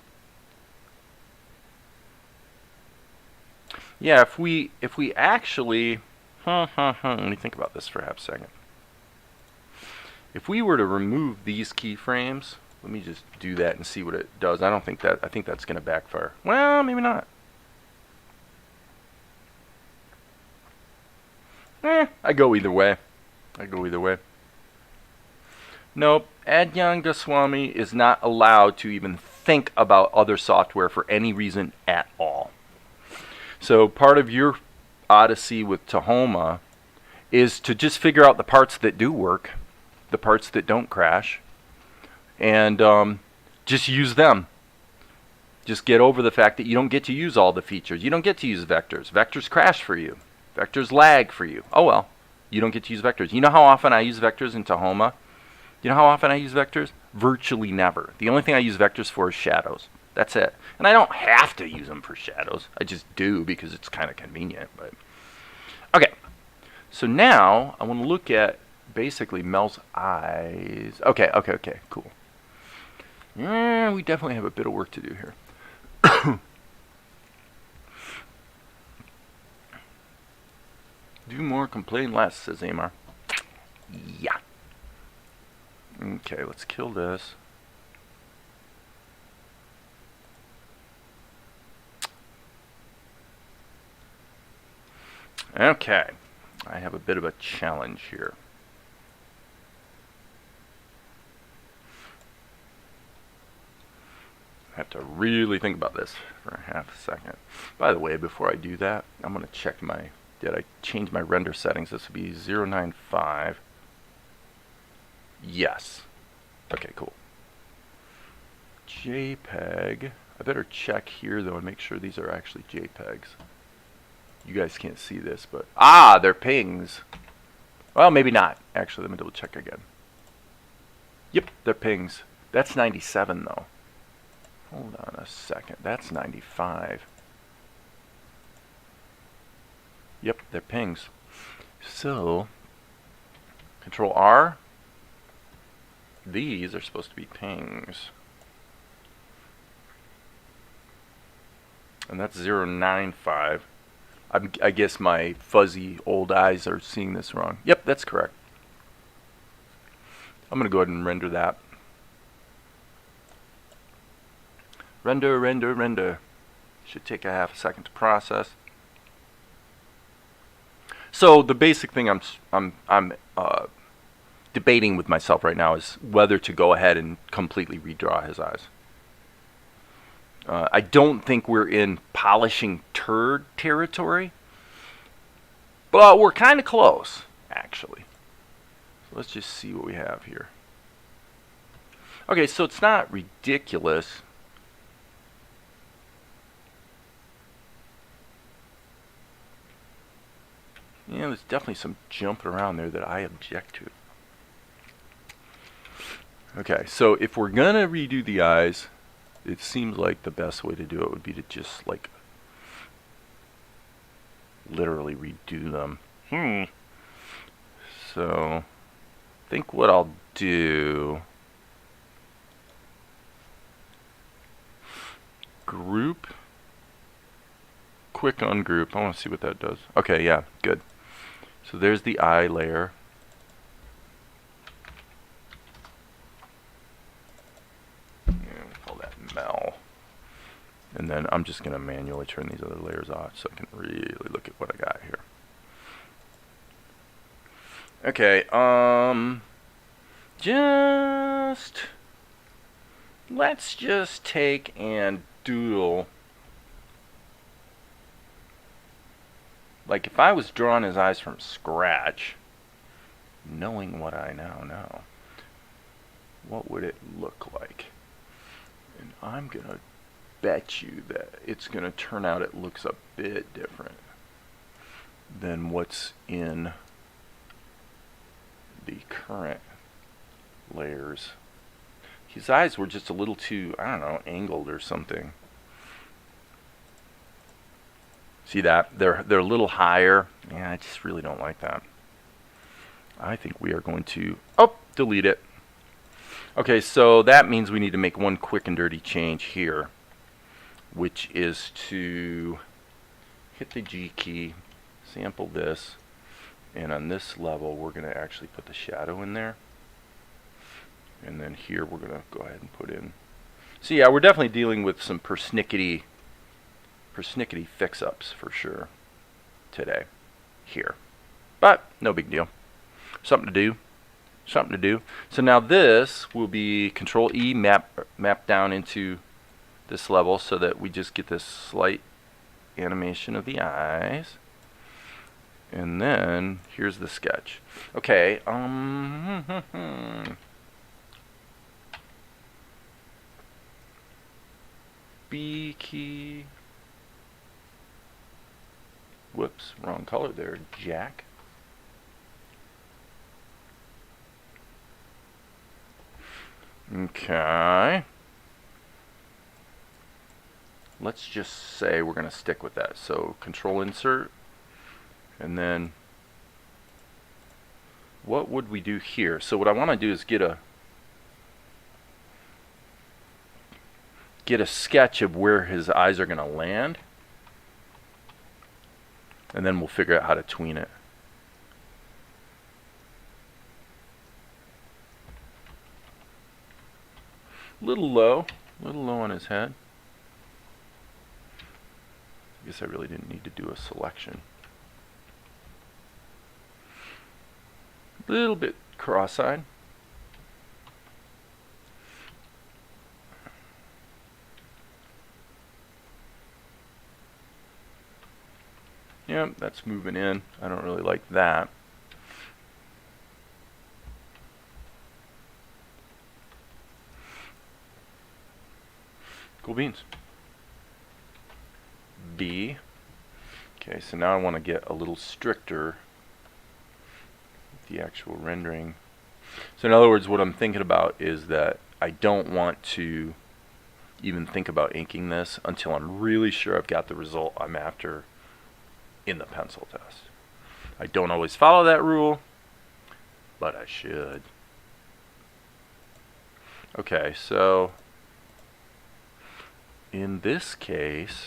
Yeah, if we actually let me think about this for half a second. If we were to remove these keyframes, let me just do that and see what it does. I think that's going to backfire. Well, maybe not. I go either way. Nope, Adyan Goswami is not allowed to even think about other software for any reason at all. So part of your odyssey with Tahoma is to just figure out the parts that do work, the parts that don't crash, and just use them. Just get over the fact that you don't get to use all the features. You don't get to use vectors. Vectors crash for you. Vectors lag for you. Oh well, you don't get to use vectors. You know how often I use vectors in Tahoma? You know how often I use vectors? Virtually never. The only thing I use vectors for is shadows. That's it. And I don't have to use them for shadows. I just do because it's kind of convenient. But okay. So now I want to look at basically Mel's eyes. Okay, cool. Yeah, we definitely have a bit of work to do here. Do more, complain less, says Amar. Yeah. Okay, let's kill this. Okay, I have a bit of a challenge here. I have to really think about this for a half a second. By the way, before I do that, I'm going to check did I change my render settings? This would be 095. Yes. Okay, cool. JPEG. I better check here though and make sure these are actually JPEGs. You guys can't see this, but they're pings. Well, maybe not. Actually, let me double check again. Yep, they're pings. That's 97 though. Hold on a second. That's 95. Yep, they're pings. So, Control R. These are supposed to be pings. And that's 0.95. I guess my fuzzy old eyes are seeing this wrong. Yep, that's correct. I'm going to go ahead and render that. Render, render, render. Should take a half a second to process. So the basic thing I'm debating with myself right now is whether to go ahead and completely redraw his eyes. I don't think we're in polishing turd territory, but we're kind of close, actually. So let's just see what we have here. Okay, so it's not ridiculous. Yeah, there's definitely some jumping around there that I object to. Okay, so if we're gonna redo the eyes, it seems like the best way to do it would be to just like literally redo them. So I think what I'll do, group, quick ungroup. I want to see what that does. Okay, yeah, good. So there's the eye layer. Call that Mel. And then I'm just going to manually turn these other layers off so I can really look at what I got here. Okay, let's just take and doodle. Like if I was drawing his eyes from scratch, knowing what I now know, what would it look like? And I'm going to bet you that it's going to turn out it looks a bit different than what's in the current layers. His eyes were just a little too, I don't know, angled or something. See that? They're a little higher. Yeah, I just really don't like that. I think we are going to, delete it. Okay, so that means we need to make one quick and dirty change here, which is to hit the G key, sample this, and on this level we're going to actually put the shadow in there. And then here we're going to go ahead and put in. So yeah, we're definitely dealing with some persnickety fix-ups for sure today here. But no big deal. Something to do. Something to do. So now this will be Control E, map down into this level so that we just get this slight animation of the eyes. And then here's the sketch. Okay, B key. Whoops, wrong color there, Jack. Okay. Let's just say we're going to stick with that. So Control Insert, and then what would we do here? So what I want to do is get a sketch of where his eyes are going to land, and then we'll figure out how to tween it. Little low on his head. I guess I really didn't need to do a selection. Little bit cross-eyed. Yep, that's moving in. I don't really like that. Cool beans. B. Okay, so now I want to get a little stricter with the actual rendering. So in other words, what I'm thinking about is that I don't want to even think about inking this until I'm really sure I've got the result I'm after in the pencil test. I don't always follow that rule, but I should. Okay, so in this case,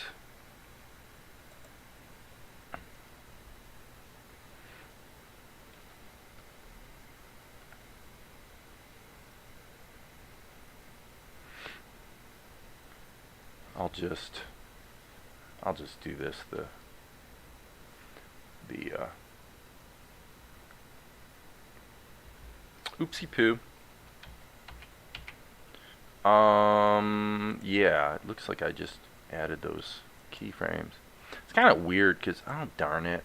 I'll just do this, the oopsie poo. Yeah, it looks like I just added those keyframes. It's kind of weird because, oh, darn it.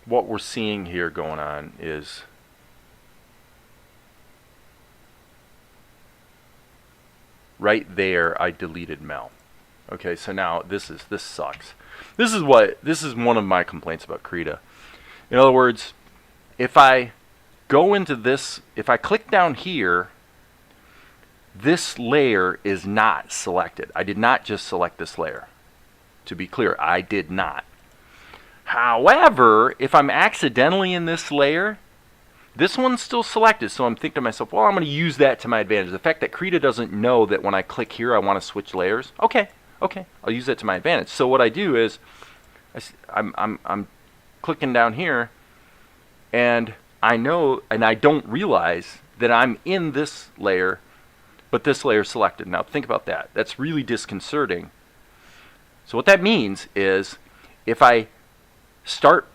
What we're seeing here going on is right there I deleted Mel. Okay, so now this sucks. This is one of my complaints about Krita. In other words, if I go into this, if I click down here, this layer is not selected. I did not just select this layer. To be clear, I did not. However, if I'm accidentally in this layer, this one's still selected, so I'm thinking to myself, well, I'm going to use that to my advantage. The fact that Krita doesn't know that when I click here I want to switch layers, okay, I'll use that to my advantage. So what I do is, I'm clicking down here, and I know, and I don't realize that I'm in this layer, but this layer is selected. Now think about that. That's really disconcerting. So what that means is, if I start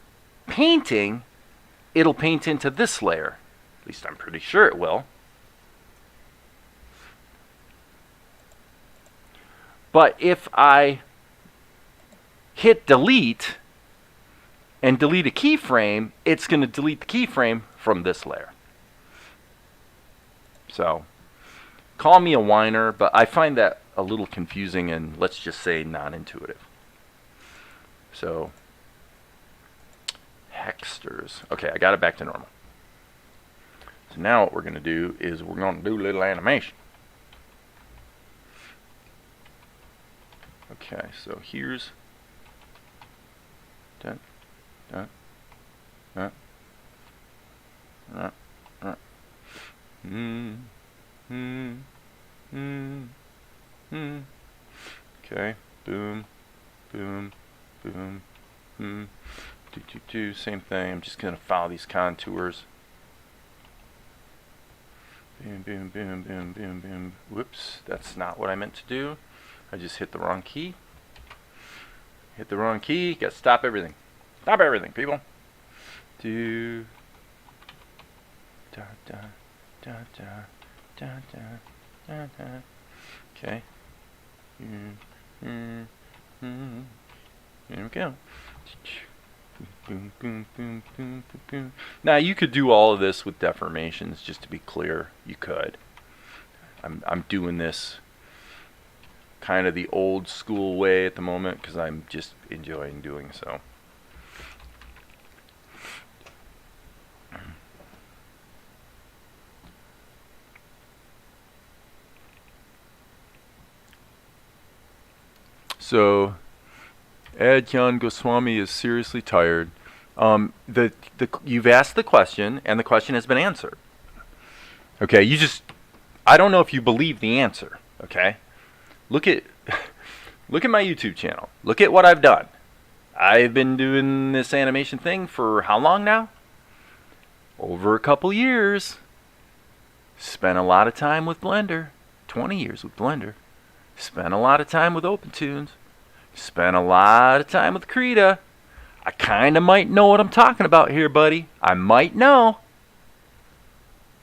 painting, it'll paint into this layer. At least I'm pretty sure it will. But if I hit delete and delete a keyframe, it's going to delete the keyframe from this layer. So, call me a whiner, but I find that a little confusing and, let's just say, non-intuitive. So, hexters. Okay, I got it back to normal. So now what we're going to do is we're going to do a little animation. Okay, so here's dun, dun, dun, dun, dun. Okay, boom, boom, boom, boom. Same thing. I'm just going to follow these contours. Boom, boom, boom, boom, boom, boom. Whoops, that's not what I meant to do. I just hit the wrong key. Hit the wrong key. Got to stop everything. Stop everything, people. Do da da da da da da da da. Okay. There we go. Boom, boom, boom, boom, boom, boom. Now you could do all of this with deformations. Just to be clear, you could. I'm doing this kind of the old school way at the moment because I'm just enjoying doing so. So, Adyan Goswami is seriously tired. You've asked the question, and the question has been answered. Okay, I don't know if you believe the answer. Okay, look at my YouTube channel. Look at what I've done. I've been doing this animation thing for how long now? Over a couple years. Spent a lot of time with Blender. 20 years with Blender. Spent a lot of time with OpenTunes. Spent a lot of time with Krita. I kind of might know what I'm talking about here, buddy. I might know.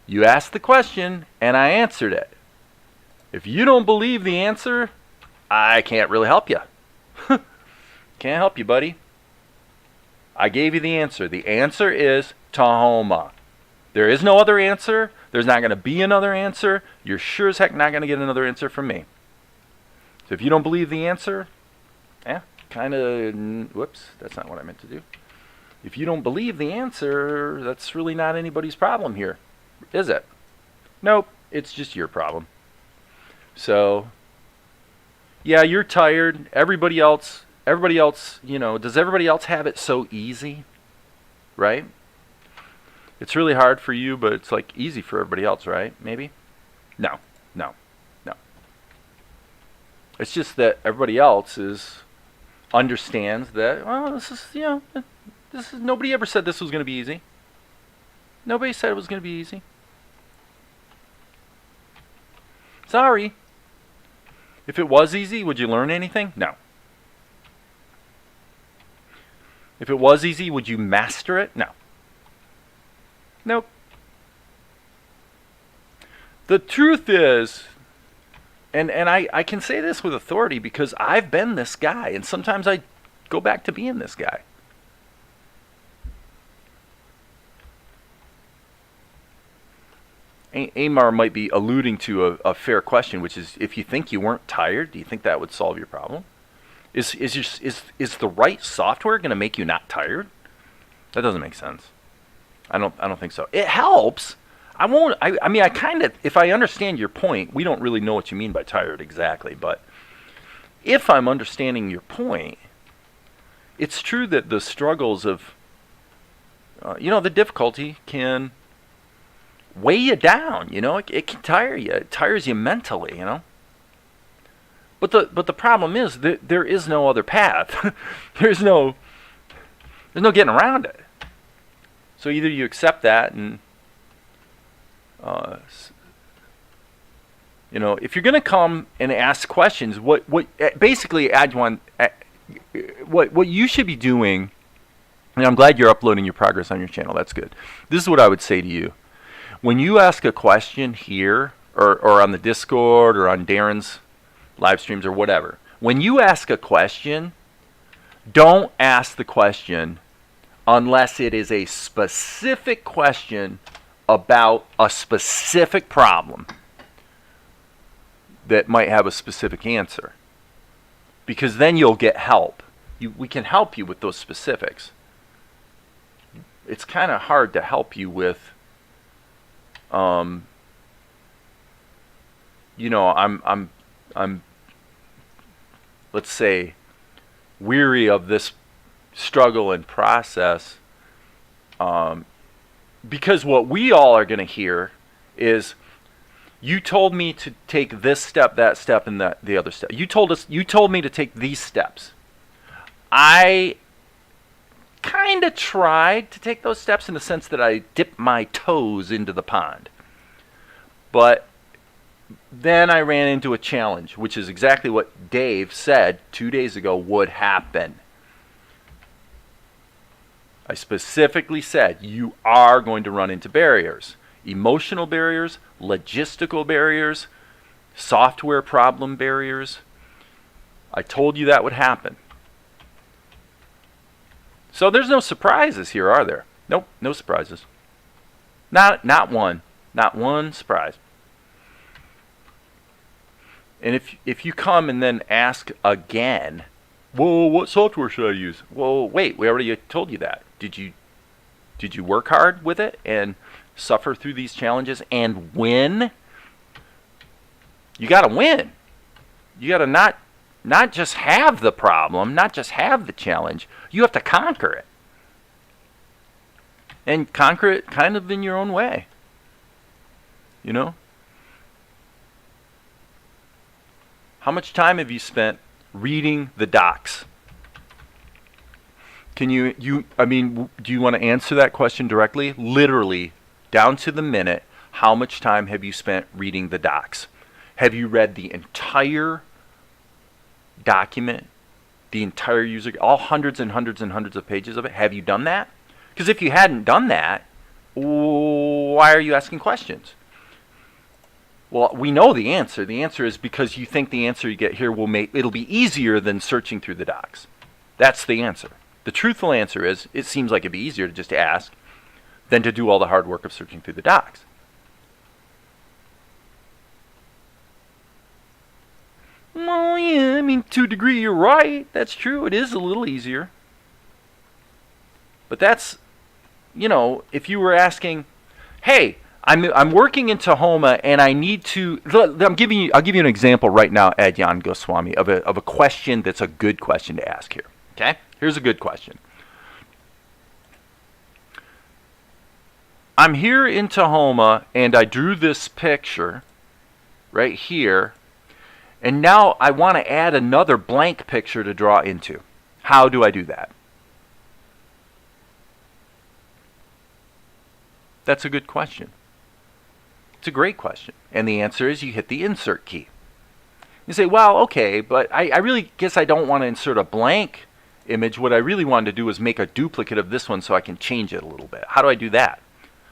You asked the question, and I answered it. If you don't believe the answer, I can't really help you. Can't help you, buddy. I gave you the answer. The answer is Tahoma. There is no other answer. There's not going to be another answer. You're sure as heck not going to get another answer from me. So if you don't believe the answer, kind of, whoops, that's not what I meant to do. If you don't believe the answer, that's really not anybody's problem here, is it? Nope, it's just your problem. So, yeah, you're tired. Everybody else, does everybody else have it so easy? Right? It's really hard for you, but it's like easy for everybody else, right? Maybe? No. It's just that everybody else understands that, well, this is nobody ever said this was going to be easy. Nobody said it was going to be easy. Sorry. If it was easy, would you learn anything? No. If it was easy, would you master it? No. Nope. The truth is, and I can say this with authority because I've been this guy, and sometimes I go back to being this guy. Amar might be alluding to a fair question, which is, if you think you weren't tired, do you think that would solve your problem? Is the right software going to make you not tired? That doesn't make sense. I don't think so. It helps. I mean, I kind of, if I understand your point, we don't really know what you mean by tired exactly, but if I'm understanding your point, it's true that the struggles of, the difficulty can weigh you down, it can tire you. It tires you mentally, But the problem is that there is no other path. There's no getting around it. So either you accept that and if you're going to come and ask questions, what basically Adjuan, what you should be doing, and I'm glad you're uploading your progress on your channel. That's good. This is what I would say to you. When you ask a question here or on the Discord or on Darren's live streams or whatever, when you ask a question, don't ask the question unless it is a specific question about a specific problem that might have a specific answer. Because then you'll get help. We can help you with those specifics. It's kind of hard to help you with I'm let's say weary of this struggle and process, because what we all are going to hear is, you told me to take this step, that step, and the other step. You told me to take these steps. I kind of tried to take those steps in the sense that I dipped my toes into the pond. But then I ran into a challenge, which is exactly what Dave said 2 days ago would happen. I specifically said you are going to run into barriers. Emotional barriers, logistical barriers, software problem barriers. I told you that would happen. So there's no surprises here, are there? Nope, no surprises. Not one. Not one surprise. And if you come and then ask again, well, what software should I use? Well, wait, we already told you that. Did you work hard with it and suffer through these challenges and win? You got to win. You got to not just have the problem, not just have the challenge. You have to conquer it. And conquer it kind of in your own way. How much time have you spent reading the docs? Do you want to answer that question directly? Literally, down to the minute, how much time have you spent reading the docs? Have you read the entire document, the entire user, all hundreds and hundreds and hundreds of pages of it? Have you done that? Because if you hadn't done that, why are you asking questions? Well, we know the answer. The answer is because you think the answer you get here it'll be easier than searching through the docs. That's the answer. The truthful answer is, it seems like it'd be easier to just ask than to do all the hard work of searching through the docs. Well, yeah, to a degree you're right. That's true. It is a little easier. But that's, if you were asking, hey, I'm working in Tahoma and I need to. I'll give you an example right now, Adyan Goswami, of a question that's a good question to ask here. Okay, here's a good question. I'm here in Tahoma and I drew this picture right here, and now I want to add another blank picture to draw into. How do I do that? That's a good question. It's a great question. And the answer is you hit the insert key. You say, well, okay, but I really guess I don't want to insert a blank image. What I really wanted to do was make a duplicate of this one so I can change it a little bit. How do I do that?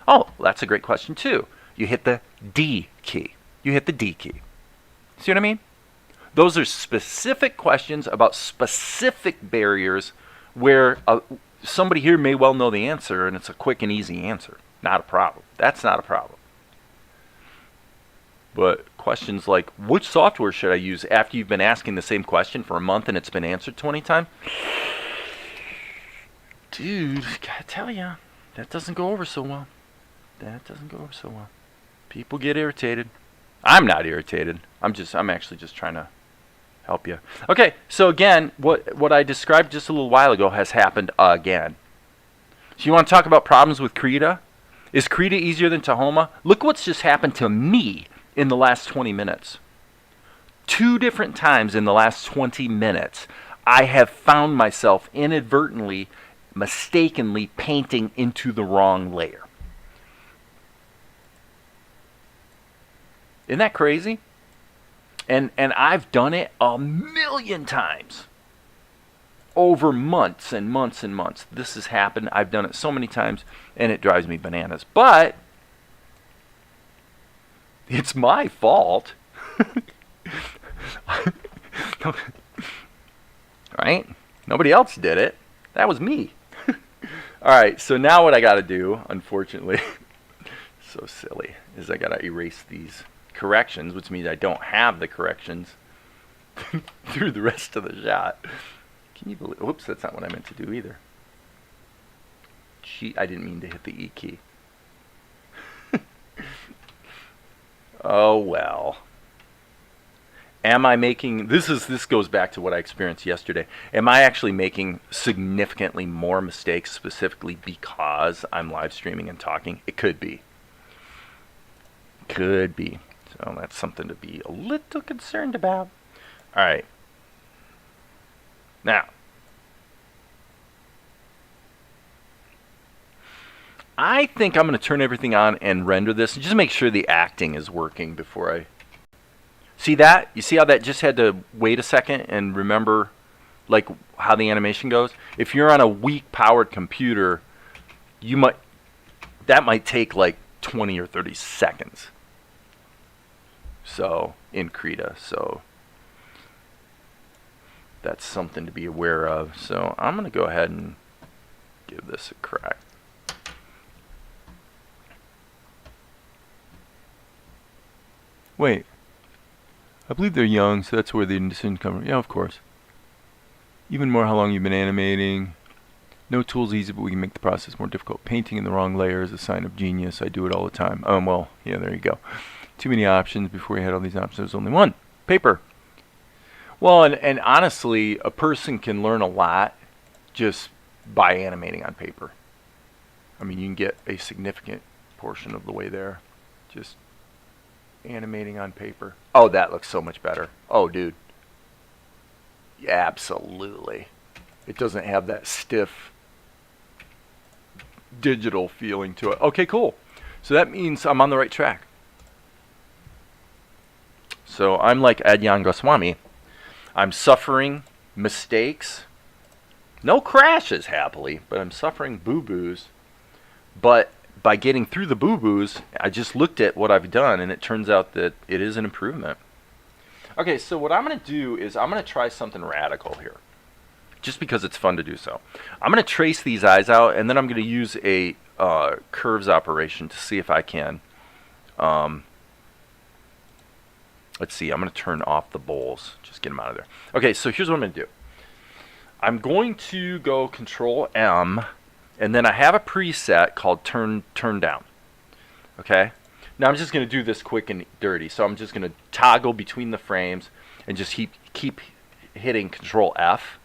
Oh, that's a great question too. You hit the D key. You hit the D key. See what I mean? Those are specific questions about specific barriers where somebody here may well know the answer, and it's a quick and easy answer. Not a problem. That's not a problem. But questions like, which software should I use after you've been asking the same question for a month and it's been answered 20 times? Dude, gotta tell you, that doesn't go over so well. That doesn't go over so well. People get irritated. I'm not irritated. I'm actually just trying to help you. Okay, so again, what I described just a little while ago has happened again. So you want to talk about problems with Krita? Is Krita easier than Tahoma? Look what's just happened to me in the last 20 minutes. 2 different times in the last 20 minutes, I have found myself inadvertently, mistakenly painting into the wrong layer. Isn't that crazy? And I've done it a million times over months and months and months. This has happened. I've done it so many times, and it drives me bananas. But it's my fault. Right? Nobody else did it. That was me. All right, so now what I got to do, unfortunately, so silly, is I got to erase these corrections, which means I don't have the corrections through the rest of the shot. Can you believe? Whoops, that's not what I meant to do either. Gee, I didn't mean to hit the E key. Oh well. Am I making this goes back to what I experienced yesterday. Am I actually making significantly more mistakes specifically because I'm live streaming and talking? It could be. Could be. So that's something to be a little concerned about. All right. Now, I think I'm going to turn everything on and render this and just make sure the acting is working before I... See that? You see how that just had to wait a second and remember like how the animation goes? If you're on a weak powered computer, that might take like 20 or 30 seconds. So, in Krita, so that's something to be aware of. So, I'm going to go ahead and give this a crack. Wait. I believe they're young, so that's where the decision comes from. Yeah, of course. Even more how long you've been animating. No tool's easy, but we can make the process more difficult. Painting in the wrong layer is a sign of genius. I do it all the time. Well, yeah, there you go. Too many options. Before we had all these options, there was only one. Paper. Well, and honestly, a person can learn a lot just by animating on paper. I mean, you can get a significant portion of the way there. Just animating on paper. Oh, that looks so much better. Oh, dude. Yeah, absolutely. It doesn't have that stiff digital feeling to it. Okay, cool. So that means I'm on the right track. So I'm like Adyan Goswami. I'm suffering mistakes. No crashes, happily, but I'm suffering boo-boos. But by getting through the boo-boos, I just looked at what I've done, and it turns out that it is an improvement. Okay, so what I'm going to do is I'm going to try something radical here, just because it's fun to do so. I'm going to trace these eyes out, and then I'm going to use a curves operation to see if I can... let's see, I'm going to turn off the bowls. Just get them out of there. Okay, so here's what I'm going to do. I'm going to go Control M, and then I have a preset called turn down. Okay? Now I'm just going to do this quick and dirty. So I'm just going to toggle between the frames and just keep hitting Control F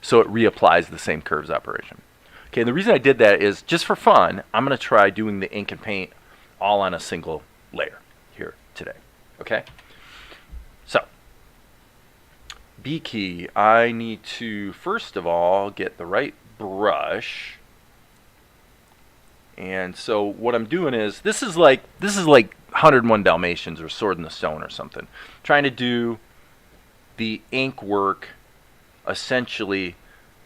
so it reapplies the same curves operation. Okay, and the reason I did that is just for fun, I'm going to try doing the ink and paint all on a single layer here today. Okay? So, B key, I need to first of all get the right brush And so what I'm doing is, this is like 101 Dalmatians or Sword in the Stone or something. Trying to do the ink work essentially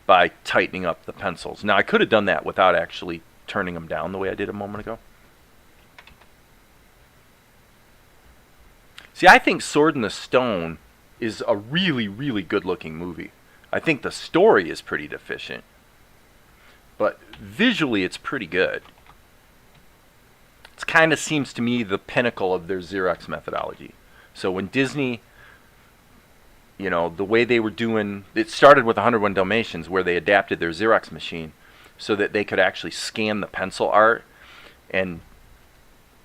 by tightening up the pencils. Now I could have done that without actually turning them down the way I did a moment ago. See, I think Sword in the Stone is a really, really good looking movie. I think the story is pretty deficient, but visually it's pretty good. It kind of seems to me the pinnacle of their Xerox methodology. So when Disney, you know, the way they were doing, it started with 101 Dalmatians, where they adapted their Xerox machine so that they could actually scan the pencil art and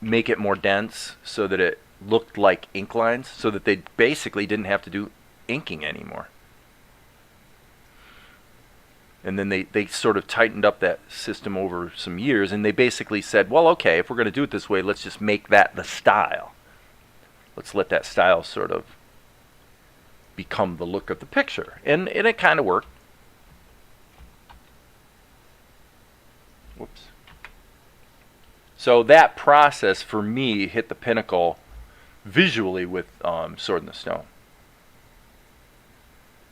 make it more dense so that it looked like ink lines, so that they basically didn't have to do inking anymore. And then they sort of tightened up that system over some years, and they basically said, well, okay, if we're going to do it this way, let's just make that the style. Let's let that style sort of become the look of the picture. And it kind of worked. Whoops. So that process for me hit the pinnacle visually with Sword in the Stone.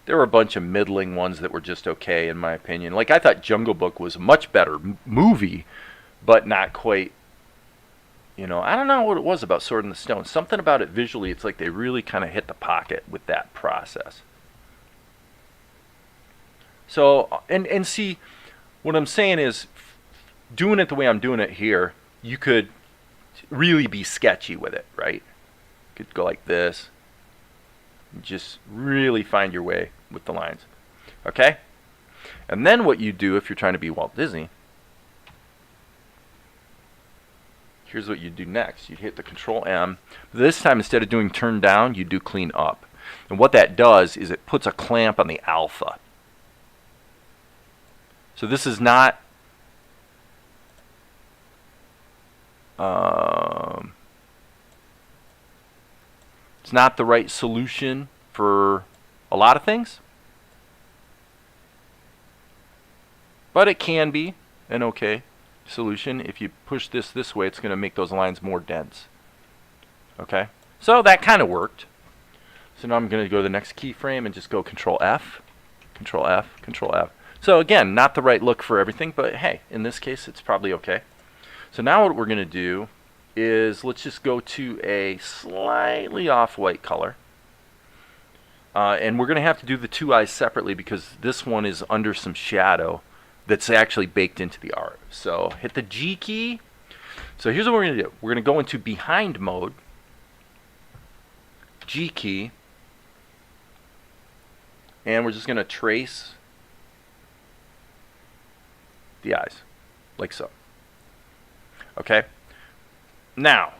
There were a bunch of middling ones that were just okay, in my opinion. Like, I thought Jungle Book was a much better movie, but not quite, you know, I don't know what it was about Sword in the Stone. Something about it visually, it's like they really kind of hit the pocket with that process. So, and see, what I'm saying is, doing it the way I'm doing it here, you could really be sketchy with it, right? You could go like this. Just really find your way with the lines. Okay? And then what you do if you're trying to be Walt Disney, here's what you do next. You hit the Control M. This time, instead of doing turn down, you do clean up. And what that does is it puts a clamp on the alpha. So this is not it's not the right solution for a lot of things, but it can be an okay solution. If you push this way, it's going to make those lines more dense. Okay, so that kind of worked. So now I'm going to go to the next keyframe and just go Control F, Control F, Control F. So again, not the right look for everything, but hey, in this case, it's probably okay. So now what we're going to do is, let's just go to a slightly off-white color. And we're going to have to do the two eyes separately because this one is under some shadow that's actually baked into the art. So hit the G key. So here's what we're going to do. We're going to go into behind mode, G key, and we're just going to trace the eyes, like so. Okay? Now,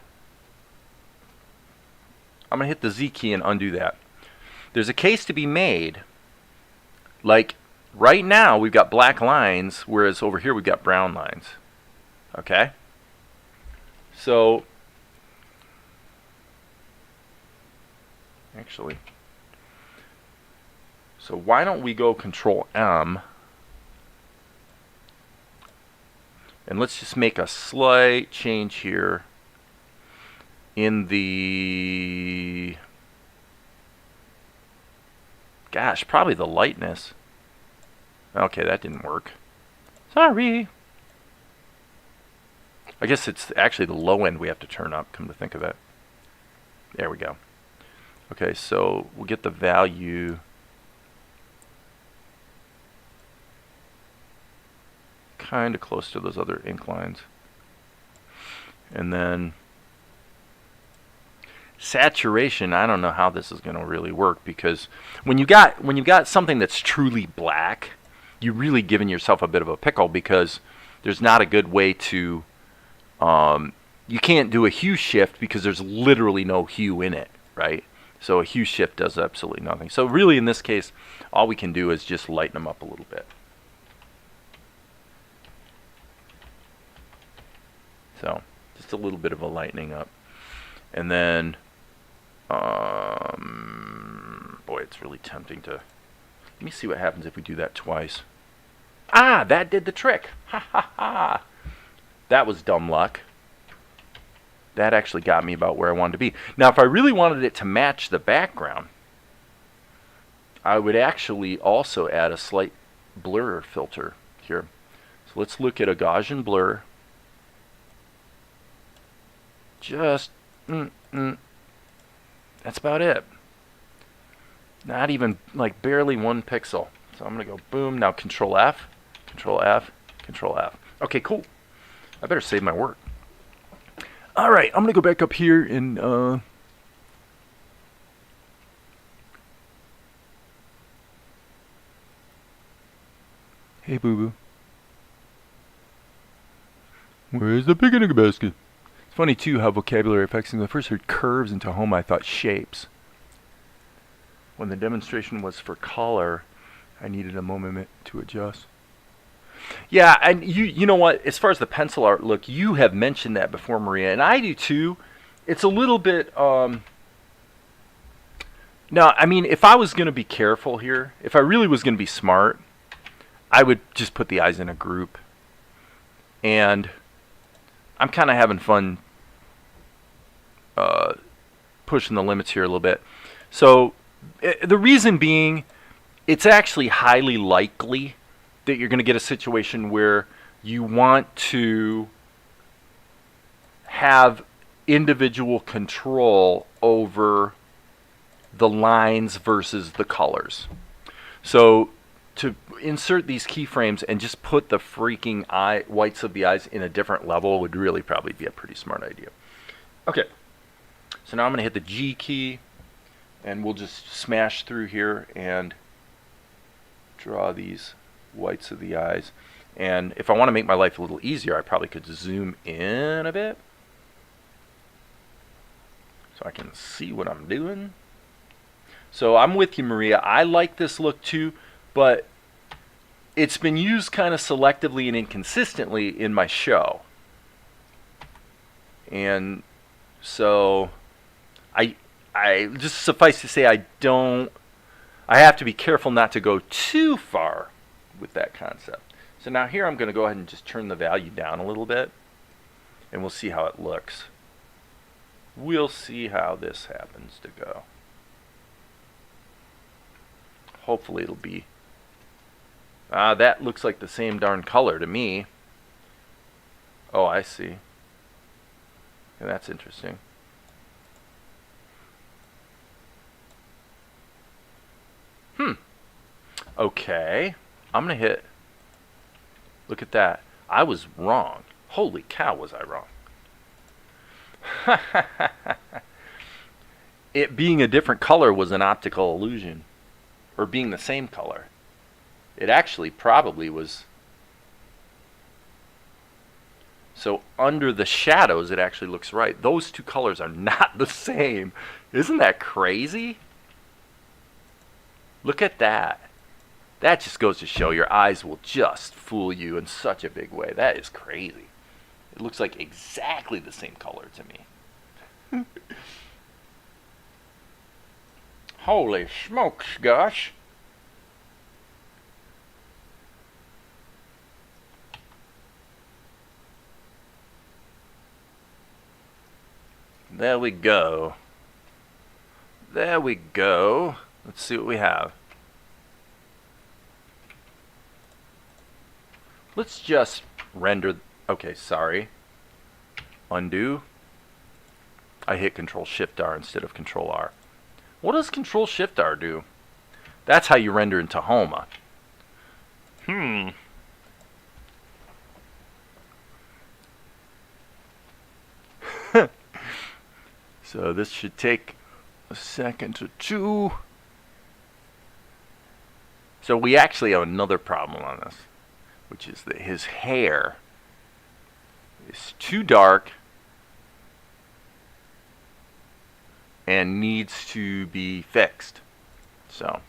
I'm going to hit the Z key and undo that. There's a case to be made, like right now we've got black lines, whereas over here we've got brown lines. Okay? So, actually, so why don't we go Control M, and let's just make a slight change here in the, gosh, probably the lightness. Okay, that didn't work. Sorry. I guess it's actually the low end we have to turn up, come to think of it. There we go. Okay, so we'll get the value kind of close to those other ink lines. And then saturation, I don't know how this is going to really work, because when you got something that's truly black, you're really giving yourself a bit of a pickle, because there's not a good way to you can't do a hue shift because there's literally no hue in it, right? So a hue shift does absolutely nothing. So really in this case, all we can do is just lighten them up a little bit. So just a little bit of a lightening up. And then, boy, it's really tempting to, let me see what happens if we do that twice. Ah, that did the trick. Ha ha ha. That was dumb luck. That actually got me about where I wanted to be. Now, if I really wanted it to match the background, I would actually also add a slight blur filter here. So let's look at a Gaussian blur. Just, that's about it. Not even, like, barely 1 pixel. So I'm going to go boom. Now Control F, Control F, Control F. Okay, cool. I better save my work. All right, I'm going to go back up here and hey, boo-boo. Where's the picnic basket? It's funny, too, how vocabulary affects things. When I first heard curves in Tahoma, I thought shapes. When the demonstration was for color, I needed a moment to adjust. Yeah, and you know what? As far as the pencil art look, you have mentioned that before, Maria, and I do too. It's a little bit. Now, I mean, if I was going to be careful here, if I really was going to be smart, I would just put the eyes in a group. And I'm kind of having fun pushing the limits here a little bit. So the reason being, it's actually highly likely that you're going to get a situation where you want to have individual control over the lines versus the colors. So to insert these keyframes and just put the freaking whites of the eyes in a different level would really probably be a pretty smart idea. Okay, so now I'm going to hit the G key, and we'll just smash through here and draw these whites of the eyes. And if I want to make my life a little easier, I probably could zoom in a bit so I can see what I'm doing. So I'm with you, Maria. I like this look too, but it's been used kind of selectively and inconsistently in my show. And so I just suffice to say, I have to be careful not to go too far with that concept. So now here I'm going to go ahead and just turn the value down a little bit, and we'll see how it looks. We'll see how this happens to go. Hopefully it'll be... that looks like the same darn color to me. Oh, I see. And that's interesting. Okay. I'm going to hit... Look at that. I was wrong. Holy cow, was I wrong. It being a different color was an optical illusion. Or being the same color. It actually probably was... So under the shadows, it actually looks right. Those two colors are not the same. Isn't that crazy? Look at that. That just goes to show your eyes will just fool you in such a big way. That is crazy. It looks like exactly the same color to me. Holy smokes, gosh. There we go. There we go. Let's see what we have. Let's just render... Okay, sorry. Undo. I hit Control-Shift-R instead of Control-R. What does Control-Shift-R do? That's how you render in Tahoma. So this should take a second or two. So we actually have another problem on this, which is that his hair is too dark and needs to be fixed. So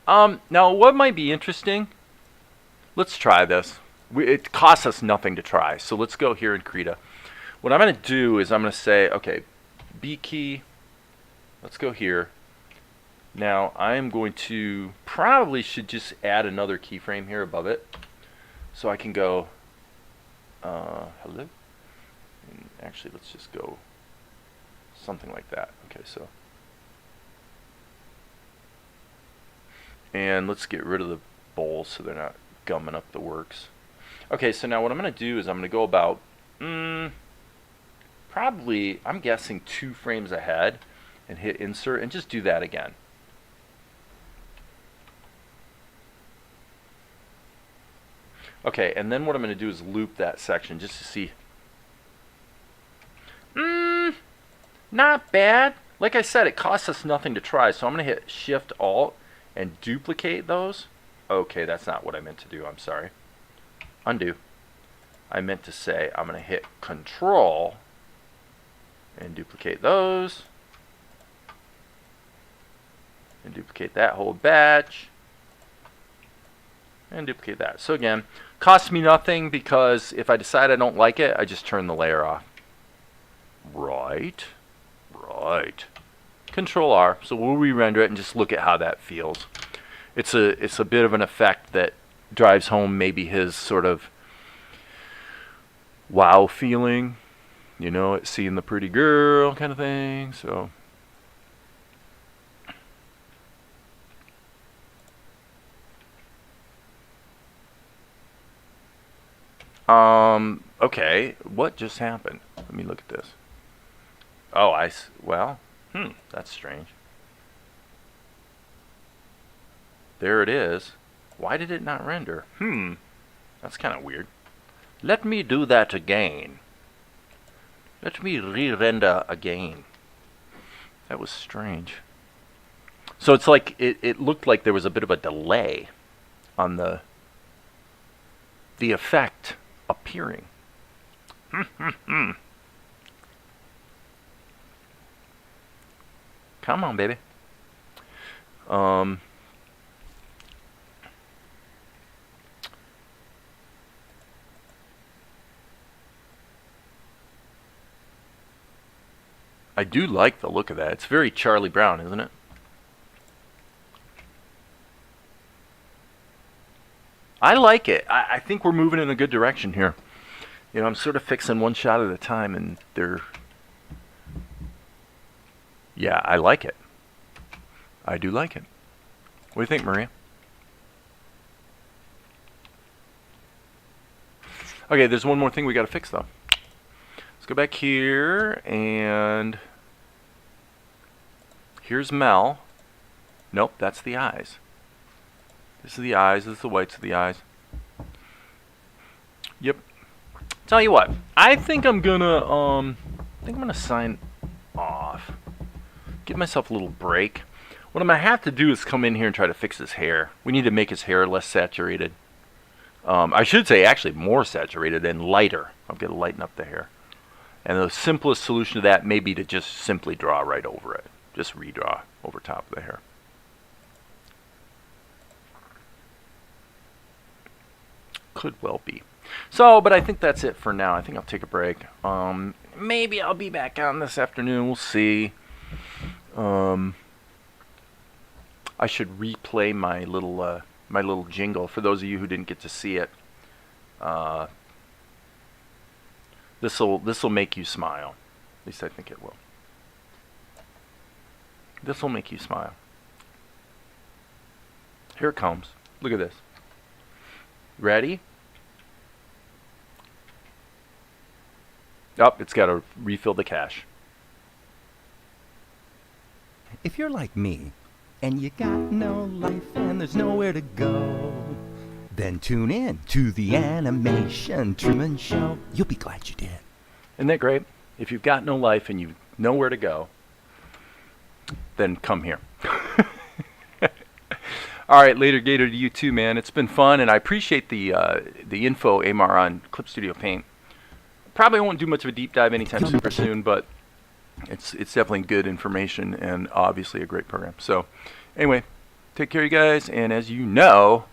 now what might be interesting, let's try this. It costs us nothing to try, so let's go here in Krita. What I'm going to do is I'm going to say, okay, B key, let's go here. Now I'm going to probably should just add another keyframe here above it. So I can go, hello? And actually, let's just go something like that. Okay, so. And let's get rid of the bowls so they're not gumming up the works. Okay, so now what I'm going to do is I'm going to go about, probably, I'm guessing 2 frames ahead and hit insert and just do that again. Okay, and then what I'm going to do is loop that section just to see. Not bad. Like I said, it costs us nothing to try, so I'm going to hit Shift Alt and duplicate those. Okay, that's not what I meant to do. I'm sorry. Undo. I meant to say I'm going to hit Control and duplicate those. And duplicate that whole batch. And duplicate that. So again, costs me nothing because if I decide I don't like it, I just turn the layer off. Right. Right. Control R. So we'll re-render it and just look at how that feels. It's a bit of an effect that drives home maybe his sort of wow feeling, you know, at seeing the pretty girl kind of thing. So okay, what just happened? Let me look at this. Oh, well, that's strange. There it is. Why did it not render? That's kind of weird. Let me do that again. Let me re-render again. That was strange. So it's like, it looked like there was a bit of a delay on the effect appearing. Come on, baby. I do like the look of that. It's very Charlie Brown, isn't it? I like it. I think we're moving in a good direction here. You know, I'm sort of fixing one shot at a time, and they're... Yeah, I like it. I do like it. What do you think, Maria? Okay, there's one more thing we got to fix, though. Let's go back here, and here's Mel. Nope, that's the eyes. This is the eyes. This is the whites of the eyes. Yep. Tell you what, I think I'm gonna sign off. Give myself a little break. What I'm gonna have to do is come in here and try to fix his hair. We need to make his hair less saturated. I should say actually more saturated and lighter. I'm gonna lighten up the hair. And the simplest solution to that may be to just simply draw right over it. Just redraw over top of the hair. Could well be. So, but I think that's it for now. I think I'll take a break. Maybe I'll be back on this afternoon. We'll see. I should replay my little jingle for those of you who didn't get to see it. This'll make you smile. At least I think it will. This'll make you smile. Here it comes. Look at this. Ready? Oh, it's got to refill the cache. If you're like me, and you got no life and there's nowhere to go, then tune in to the Animation Truman Show. You'll be glad you did. Isn't that great? If you've got no life and you've nowhere to go, then come here. All right, later Gator to you too, man. It's been fun, and I appreciate the info, Amar, on Clip Studio Paint. Probably won't do much of a deep dive anytime super soon, but it's definitely good information and obviously a great program. So anyway, take care, you guys, and as you know,